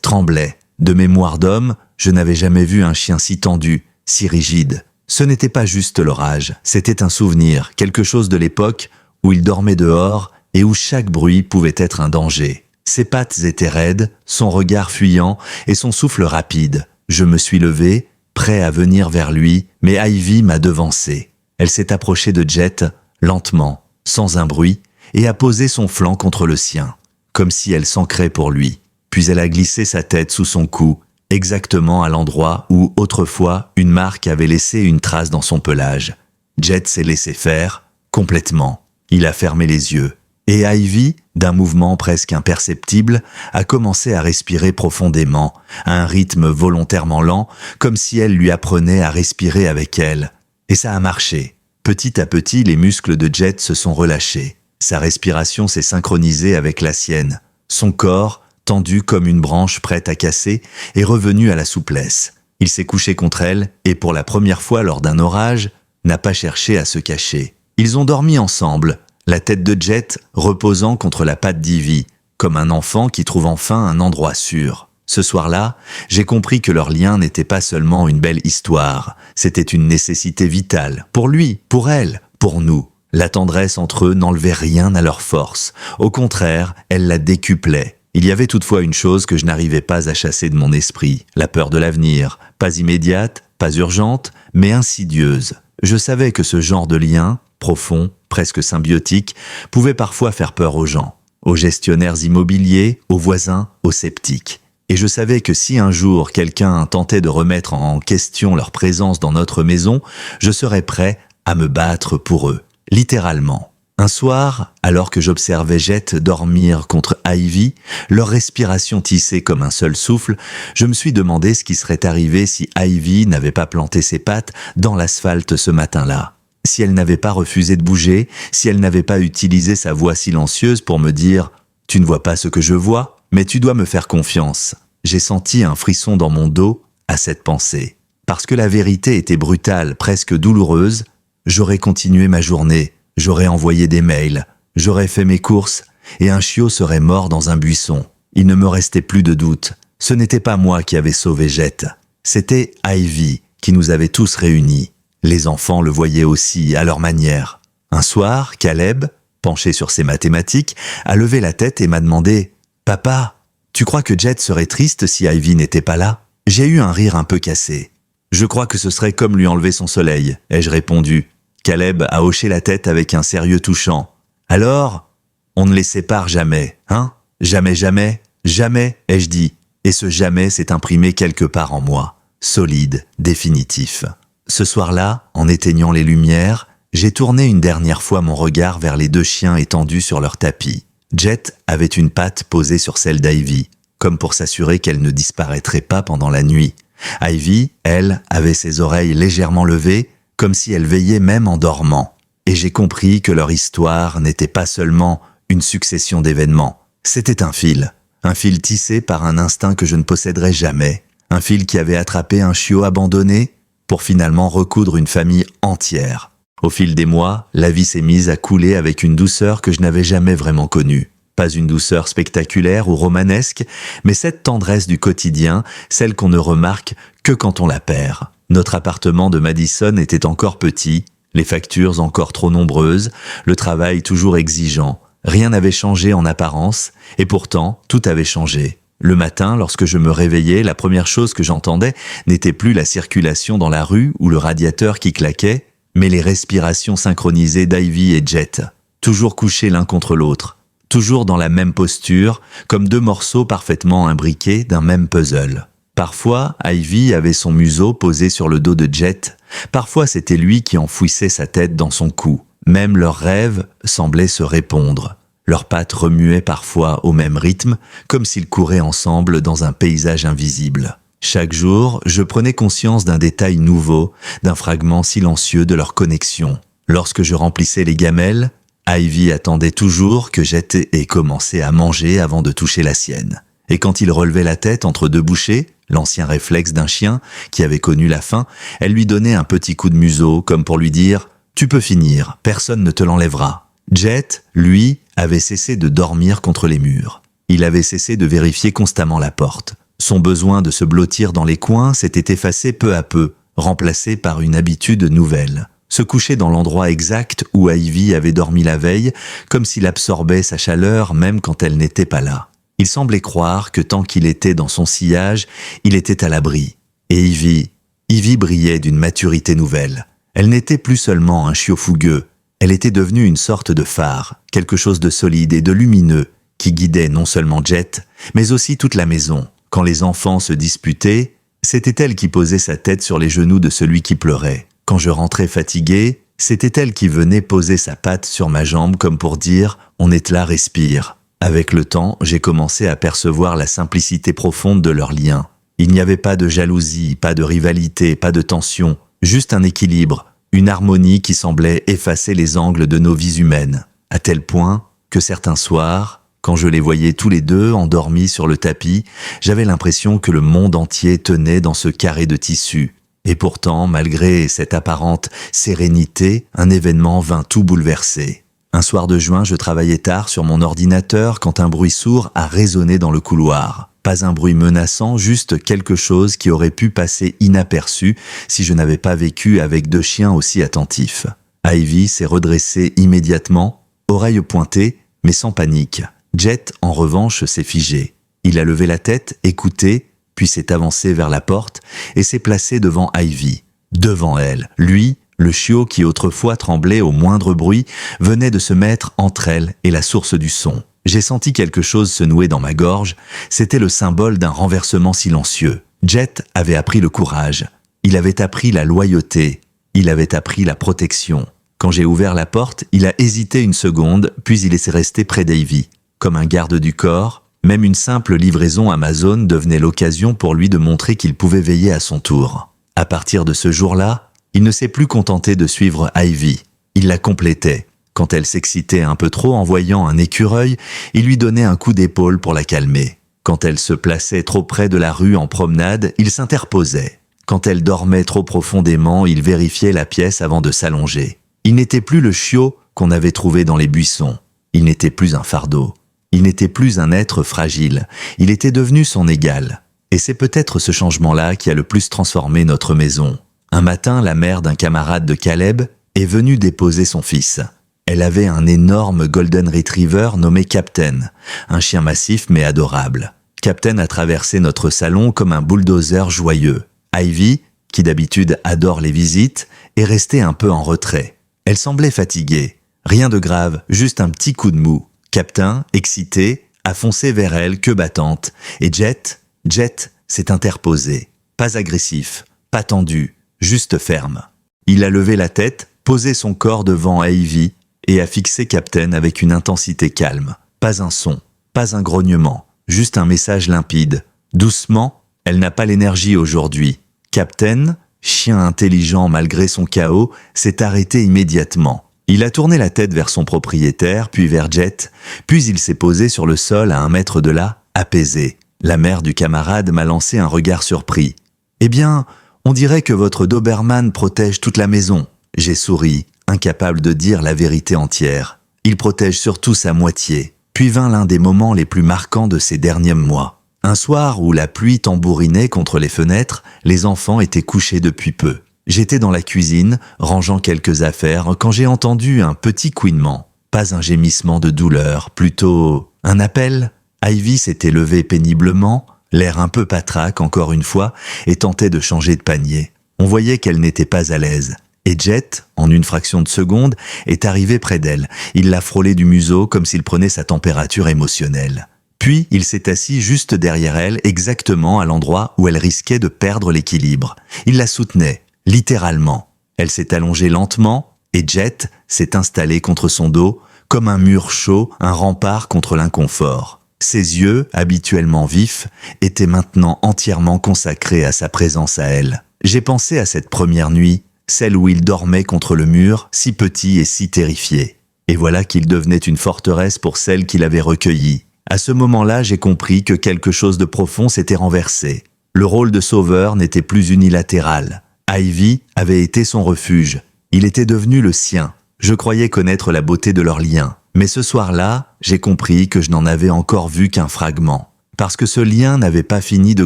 tremblait. De mémoire d'homme, je n'avais jamais vu un chien si tendu, si rigide. Ce n'était pas juste l'orage, c'était un souvenir, quelque chose de l'époque où il dormait dehors et où chaque bruit pouvait être un danger. Ses pattes étaient raides, son regard fuyant et son souffle rapide. Je me suis levé, prêt à venir vers lui, mais Ivy m'a devancé. Elle s'est approchée de Jet, lentement, sans un bruit, et a posé son flanc contre le sien, comme si elle s'ancrait pour lui. Puis elle a glissé sa tête sous son cou, exactement à l'endroit où, autrefois, une marque avait laissé une trace dans son pelage. Jet s'est laissé faire, complètement. Il a fermé les yeux. Et Ivy, d'un mouvement presque imperceptible, a commencé à respirer profondément, à un rythme volontairement lent, comme si elle lui apprenait à respirer avec elle. Et ça a marché. Petit à petit, les muscles de Jet se sont relâchés. Sa respiration s'est synchronisée avec la sienne. Son corps, tendu comme une branche prête à casser, est revenu à la souplesse. Il s'est couché contre elle et, pour la première fois lors d'un orage, n'a pas cherché à se cacher. Ils ont dormi ensemble, la tête de Jet reposant contre la patte d'Ivy, comme un enfant qui trouve enfin un endroit sûr. Ce soir-là, j'ai compris que leur lien n'était pas seulement une belle histoire, c'était une nécessité vitale, pour lui, pour elle, pour nous. La tendresse entre eux n'enlevait rien à leur force, au contraire, elle la décuplait. Il y avait toutefois une chose que je n'arrivais pas à chasser de mon esprit, la peur de l'avenir, pas immédiate, pas urgente, mais insidieuse. Je savais que ce genre de lien, profond, presque symbiotique, pouvait parfois faire peur aux gens, aux gestionnaires immobiliers, aux voisins, aux sceptiques. Et je savais que si un jour quelqu'un tentait de remettre en question leur présence dans notre maison, je serais prêt à me battre pour eux, littéralement. Un soir, alors que j'observais Jet dormir contre Ivy, leur respiration tissée comme un seul souffle, je me suis demandé ce qui serait arrivé si Ivy n'avait pas planté ses pattes dans l'asphalte ce matin-là. Si elle n'avait pas refusé de bouger, si elle n'avait pas utilisé sa voix silencieuse pour me dire « Tu ne vois pas ce que je vois, mais tu dois me faire confiance ». J'ai senti un frisson dans mon dos à cette pensée. Parce que la vérité était brutale, presque douloureuse, j'aurais continué ma journée. J'aurais envoyé des mails, j'aurais fait mes courses, et un chiot serait mort dans un buisson. Il ne me restait plus de doute. Ce n'était pas moi qui avais sauvé Jet. C'était Ivy qui nous avait tous réunis. Les enfants le voyaient aussi, à leur manière. Un soir, Caleb, penché sur ses mathématiques, a levé la tête et m'a demandé « Papa, tu crois que Jet serait triste si Ivy n'était pas là ?» J'ai eu un rire un peu cassé. « Je crois que ce serait comme lui enlever son soleil », ai-je répondu. Caleb a hoché la tête avec un sérieux touchant. « Alors, on ne les sépare jamais, hein ? Jamais, jamais, jamais, ai-je dit. Et ce jamais s'est imprimé quelque part en moi, solide, définitif. Ce soir-là, en éteignant les lumières, j'ai tourné une dernière fois mon regard vers les deux chiens étendus sur leur tapis. Jet avait une patte posée sur celle d'Ivy, comme pour s'assurer qu'elle ne disparaîtrait pas pendant la nuit. Ivy, elle, avait ses oreilles légèrement levées, comme si elle veillait même en dormant. Et j'ai compris que leur histoire n'était pas seulement une succession d'événements. C'était un fil tissé par un instinct que je ne posséderais jamais, un fil qui avait attrapé un chiot abandonné pour finalement recoudre une famille entière. Au fil des mois, la vie s'est mise à couler avec une douceur que je n'avais jamais vraiment connue. Pas une douceur spectaculaire ou romanesque, mais cette tendresse du quotidien, celle qu'on ne remarque que quand on la perd. Notre appartement de Madison était encore petit, les factures encore trop nombreuses, le travail toujours exigeant. Rien n'avait changé en apparence, et pourtant, tout avait changé. Le matin, lorsque je me réveillais, la première chose que j'entendais n'était plus la circulation dans la rue ou le radiateur qui claquait, mais les respirations synchronisées d'Ivy et Jet, toujours couchés l'un contre l'autre, toujours dans la même posture, comme deux morceaux parfaitement imbriqués d'un même puzzle. Parfois, Ivy avait son museau posé sur le dos de Jet, parfois c'était lui qui enfouissait sa tête dans son cou. Même leurs rêves semblaient se répondre. Leurs pattes remuaient parfois au même rythme, comme s'ils couraient ensemble dans un paysage invisible. Chaque jour, je prenais conscience d'un détail nouveau, d'un fragment silencieux de leur connexion. Lorsque je remplissais les gamelles, Ivy attendait toujours que Jet ait commencé à manger avant de toucher la sienne. Et quand il relevait la tête entre deux bouchées, l'ancien réflexe d'un chien qui avait connu la faim, elle lui donnait un petit coup de museau, comme pour lui dire « Tu peux finir, personne ne te l'enlèvera ». Jet, lui, avait cessé de dormir contre les murs. Il avait cessé de vérifier constamment la porte. Son besoin de se blottir dans les coins s'était effacé peu à peu, remplacé par une habitude nouvelle. Se coucher dans l'endroit exact où Ivy avait dormi la veille, comme s'il absorbait sa chaleur même quand elle n'était pas là. Il semblait croire que tant qu'il était dans son sillage, il était à l'abri. Et Ivy brillait d'une maturité nouvelle. Elle n'était plus seulement un chiot fougueux, elle était devenue une sorte de phare, quelque chose de solide et de lumineux, qui guidait non seulement Jet, mais aussi toute la maison. Quand les enfants se disputaient, c'était elle qui posait sa tête sur les genoux de celui qui pleurait. Quand je rentrais fatigué, c'était elle qui venait poser sa patte sur ma jambe comme pour dire « on est là, respire ». Avec le temps, j'ai commencé à percevoir la simplicité profonde de leur lien. Il n'y avait pas de jalousie, pas de rivalité, pas de tension, juste un équilibre, une harmonie qui semblait effacer les angles de nos vies humaines, à tel point que certains soirs, quand je les voyais tous les deux endormis sur le tapis, j'avais l'impression que le monde entier tenait dans ce carré de tissu. Et pourtant, malgré cette apparente sérénité, un événement vint tout bouleverser. Un soir de juin, je travaillais tard sur mon ordinateur quand un bruit sourd a résonné dans le couloir. Pas un bruit menaçant, juste quelque chose qui aurait pu passer inaperçu si je n'avais pas vécu avec deux chiens aussi attentifs. Ivy s'est redressée immédiatement, oreilles pointées, mais sans panique. Jet, en revanche, s'est figé. Il a levé la tête, écouté, puis s'est avancé vers la porte et s'est placé devant Ivy. Devant elle, lui, le chiot qui autrefois tremblait au moindre bruit, venait de se mettre entre elle et la source du son. J'ai senti quelque chose se nouer dans ma gorge, c'était le symbole d'un renversement silencieux. Jet avait appris le courage, il avait appris la loyauté, il avait appris la protection. Quand j'ai ouvert la porte, il a hésité une seconde, puis il est resté près d'Ivy. Comme un garde du corps, même une simple livraison Amazon devenait l'occasion pour lui de montrer qu'il pouvait veiller à son tour. À partir de ce jour-là, il ne s'est plus contenté de suivre Ivy, il la complétait. Quand elle s'excitait un peu trop en voyant un écureuil, il lui donnait un coup d'épaule pour la calmer. Quand elle se plaçait trop près de la rue en promenade, il s'interposait. Quand elle dormait trop profondément, il vérifiait la pièce avant de s'allonger. Il n'était plus le chiot qu'on avait trouvé dans les buissons. Il n'était plus un fardeau. Il n'était plus un être fragile. Il était devenu son égal. Et c'est peut-être ce changement-là qui a le plus transformé notre maison. Un matin, la mère d'un camarade de Caleb est venue déposer son fils. Elle avait un énorme Golden Retriever nommé Captain, un chien massif mais adorable. Captain a traversé notre salon comme un bulldozer joyeux. Ivy, qui d'habitude adore les visites, est restée un peu en retrait. Elle semblait fatiguée. Rien de grave, juste un petit coup de mou. Captain, excité, a foncé vers elle, queue battante. Et Jet s'est interposé. Pas agressif, pas tendu, juste ferme. Il a levé la tête, posé son corps devant Ivy et a fixé Captain avec une intensité calme. Pas un son, pas un grognement, juste un message limpide. Doucement, elle n'a pas l'énergie aujourd'hui. Captain, chien intelligent malgré son chaos, s'est arrêté immédiatement. Il a tourné la tête vers son propriétaire, puis vers Jet, puis il s'est posé sur le sol à 1 mètre de là, apaisé. La mère du camarade m'a lancé un regard surpris. « Eh bien, on dirait que votre Doberman protège toute la maison. » J'ai souri, incapable de dire la vérité entière. Il protège surtout sa moitié. Puis vint l'un des moments les plus marquants de ces derniers mois. Un soir où la pluie tambourinait contre les fenêtres, les enfants étaient couchés depuis peu. J'étais dans la cuisine, rangeant quelques affaires, quand j'ai entendu un petit couinement. Pas un gémissement de douleur, plutôt un appel. Ivy s'était levée péniblement, l'air un peu patraque encore une fois, et tentait de changer de panier. On voyait qu'elle n'était pas à l'aise. Et Jet, en une fraction de seconde, est arrivé près d'elle. Il l'a frôlé du museau comme s'il prenait sa température émotionnelle. Puis, il s'est assis juste derrière elle, exactement à l'endroit où elle risquait de perdre l'équilibre. Il la soutenait. Littéralement. Elle s'est allongée lentement et Jet s'est installé contre son dos comme un mur chaud, un rempart contre l'inconfort. Ses yeux, habituellement vifs, étaient maintenant entièrement consacrés à sa présence à elle. J'ai pensé à cette première nuit, celle où il dormait contre le mur, si petit et si terrifié. Et voilà qu'il devenait une forteresse pour celle qu'il avait recueillie. À ce moment-là, j'ai compris que quelque chose de profond s'était renversé. Le rôle de sauveur n'était plus unilatéral. Ivy avait été son refuge. Il était devenu le sien. Je croyais connaître la beauté de leur lien. Mais ce soir-là, j'ai compris que je n'en avais encore vu qu'un fragment. Parce que ce lien n'avait pas fini de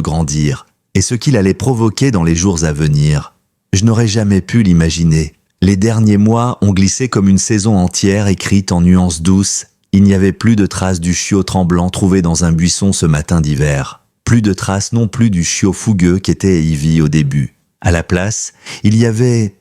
grandir. Et ce qu'il allait provoquer dans les jours à venir. Je n'aurais jamais pu l'imaginer. Les derniers mois ont glissé comme une saison entière écrite en nuances douces. Il n'y avait plus de traces du chiot tremblant trouvé dans un buisson ce matin d'hiver. Plus de traces non plus du chiot fougueux qu'était Ivy au début. À la place, il y avait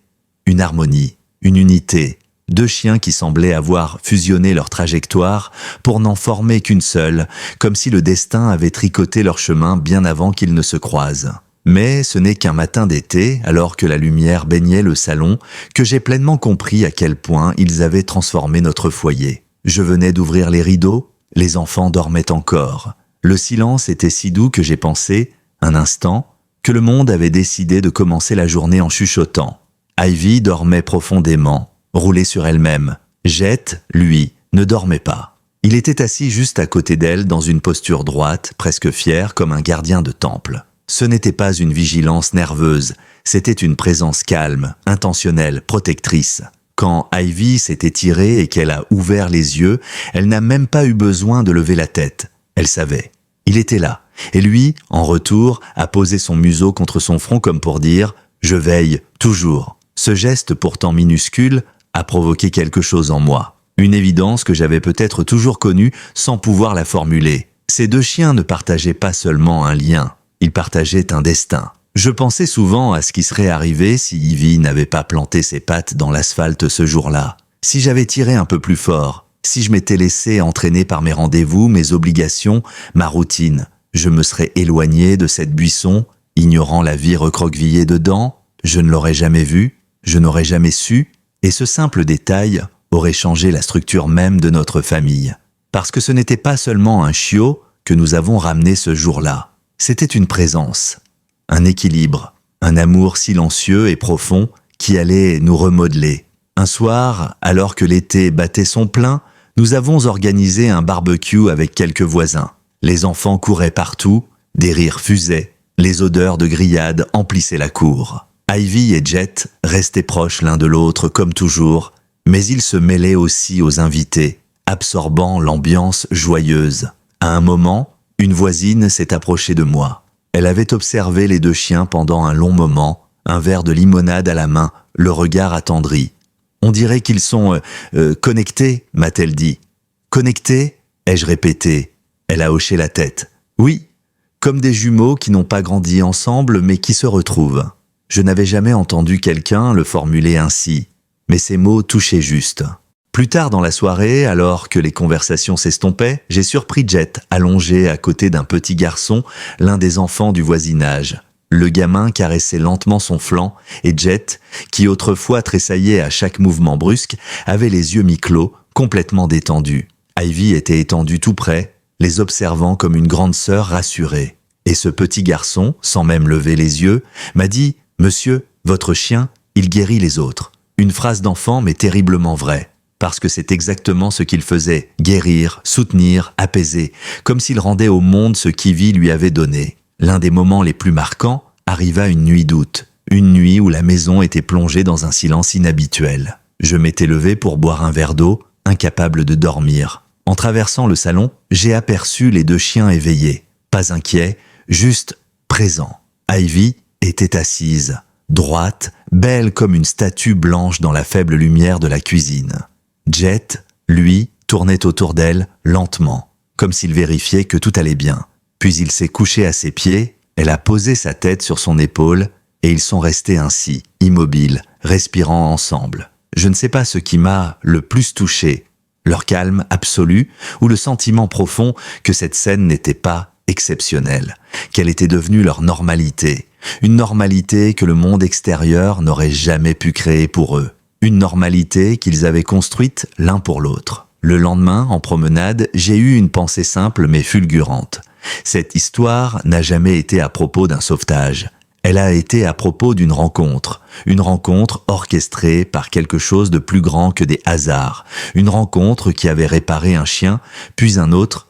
une harmonie, une unité, 2 chiens qui semblaient avoir fusionné leur trajectoire pour n'en former qu'une seule, comme si le destin avait tricoté leur chemin bien avant qu'ils ne se croisent. Mais ce n'est qu'un matin d'été, alors que la lumière baignait le salon, que j'ai pleinement compris à quel point ils avaient transformé notre foyer. Je venais d'ouvrir les rideaux, les enfants dormaient encore. Le silence était si doux que j'ai pensé, un instant, que le monde avait décidé de commencer la journée en chuchotant. Ivy dormait profondément, roulée sur elle-même. Jet, lui, ne dormait pas. Il était assis juste à côté d'elle dans une posture droite, presque fier comme un gardien de temple. Ce n'était pas une vigilance nerveuse, c'était une présence calme, intentionnelle, protectrice. Quand Ivy s'est étirée et qu'elle a ouvert les yeux, elle n'a même pas eu besoin de lever la tête. Elle savait. Il était là. Et lui, en retour, a posé son museau contre son front comme pour dire « Je veille, toujours ». Ce geste pourtant minuscule a provoqué quelque chose en moi. Une évidence que j'avais peut-être toujours connue sans pouvoir la formuler. Ces 2 chiens ne partageaient pas seulement un lien, ils partageaient un destin. Je pensais souvent à ce qui serait arrivé si Ivy n'avait pas planté ses pattes dans l'asphalte ce jour-là. Si j'avais tiré un peu plus fort, si je m'étais laissé entraîner par mes rendez-vous, mes obligations, ma routine, je me serais éloigné de cette buisson, ignorant la vie recroquevillée dedans, je ne l'aurais jamais vue, je n'aurais jamais su, et ce simple détail aurait changé la structure même de notre famille. Parce que ce n'était pas seulement un chiot que nous avons ramené ce jour-là, c'était une présence, un équilibre, un amour silencieux et profond qui allait nous remodeler. Un soir, alors que l'été battait son plein, nous avons organisé un barbecue avec quelques voisins. Les enfants couraient partout, des rires fusaient, les odeurs de grillades emplissaient la cour. Ivy et Jet restaient proches l'un de l'autre comme toujours, mais ils se mêlaient aussi aux invités, absorbant l'ambiance joyeuse. À un moment, une voisine s'est approchée de moi. Elle avait observé les 2 chiens pendant un long moment, un verre de limonade à la main, le regard attendri. « On dirait qu'ils sont connectés », m'a-t-elle dit. « Connectés ?» ai-je répété. Elle a hoché la tête. « Oui, comme des jumeaux qui n'ont pas grandi ensemble mais qui se retrouvent. » Je n'avais jamais entendu quelqu'un le formuler ainsi, mais ces mots touchaient juste. Plus tard dans la soirée, alors que les conversations s'estompaient, j'ai surpris Jet allongé à côté d'un petit garçon, l'un des enfants du voisinage. Le gamin caressait lentement son flanc et Jet, qui autrefois tressaillait à chaque mouvement brusque, avait les yeux mi-clos, complètement détendus. Ivy était étendue tout près, les observant comme une grande sœur rassurée. Et ce petit garçon, sans même lever les yeux, m'a dit « Monsieur, votre chien, il guérit les autres. » Une phrase d'enfant mais terriblement vraie. Parce que c'est exactement ce qu'il faisait, guérir, soutenir, apaiser, comme s'il rendait au monde ce qu'Ivy lui avait donné. L'un des moments les plus marquants arriva une nuit d'août, une nuit où la maison était plongée dans un silence inhabituel. Je m'étais levé pour boire un verre d'eau, incapable de dormir. En traversant le salon, j'ai aperçu les deux chiens éveillés. Pas inquiets, juste présents. Ivy était assise, droite, belle comme une statue blanche dans la faible lumière de la cuisine. Jet, lui, tournait autour d'elle lentement, comme s'il vérifiait que tout allait bien. Puis il s'est couché à ses pieds, elle a posé sa tête sur son épaule et ils sont restés ainsi, immobiles, respirant ensemble. Je ne sais pas ce qui m'a le plus touché, leur calme absolu ou le sentiment profond que cette scène n'était pas exceptionnelle, qu'elle était devenue leur normalité, une normalité que le monde extérieur n'aurait jamais pu créer pour eux, une normalité qu'ils avaient construite l'un pour l'autre. Le lendemain, en promenade, j'ai eu une pensée simple mais fulgurante. Cette histoire n'a jamais été à propos d'un sauvetage. Elle a été à propos d'une rencontre orchestrée par quelque chose de plus grand que des hasards, une rencontre qui avait réparé un chien, puis un autre,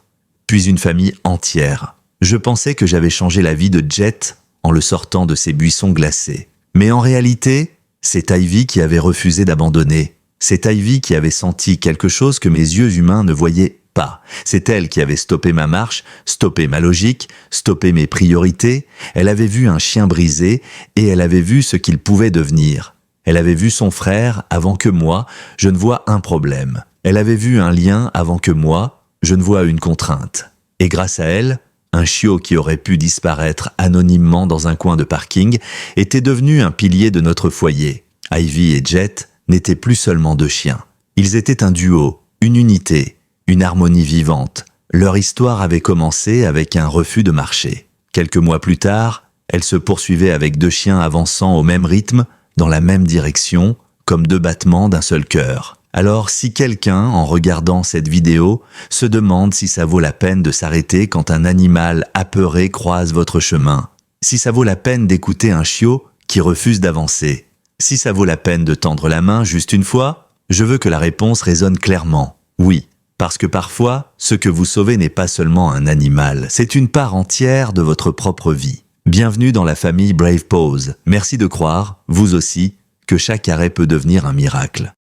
puis une famille entière. Je pensais que j'avais changé la vie de Jet en le sortant de ces buissons glacés. Mais en réalité, c'est Ivy qui avait refusé d'abandonner. C'est Ivy qui avait senti quelque chose que mes yeux humains ne voyaient pas. C'est elle qui avait stoppé ma marche, stoppé ma logique, stoppé mes priorités. Elle avait vu un chien brisé et elle avait vu ce qu'il pouvait devenir. Elle avait vu son frère avant que moi, je ne vois un problème. Elle avait vu un lien avant que moi, je ne vois une contrainte. Et grâce à elle, un chiot qui aurait pu disparaître anonymement dans un coin de parking était devenu un pilier de notre foyer. Ivy et Jet n'étaient plus seulement deux chiens. Ils étaient un duo, une unité, une harmonie vivante. Leur histoire avait commencé avec un refus de marcher. Quelques mois plus tard, elle se poursuivait avec deux chiens avançant au même rythme, dans la même direction, comme deux battements d'un seul cœur. Alors si quelqu'un, en regardant cette vidéo, se demande si ça vaut la peine de s'arrêter quand un animal apeuré croise votre chemin, si ça vaut la peine d'écouter un chiot qui refuse d'avancer, si ça vaut la peine de tendre la main juste une fois, je veux que la réponse résonne clairement. Oui, parce que parfois, ce que vous sauvez n'est pas seulement un animal, c'est une part entière de votre propre vie. Bienvenue dans la famille Brave Paws. Merci de croire, vous aussi, que chaque arrêt peut devenir un miracle.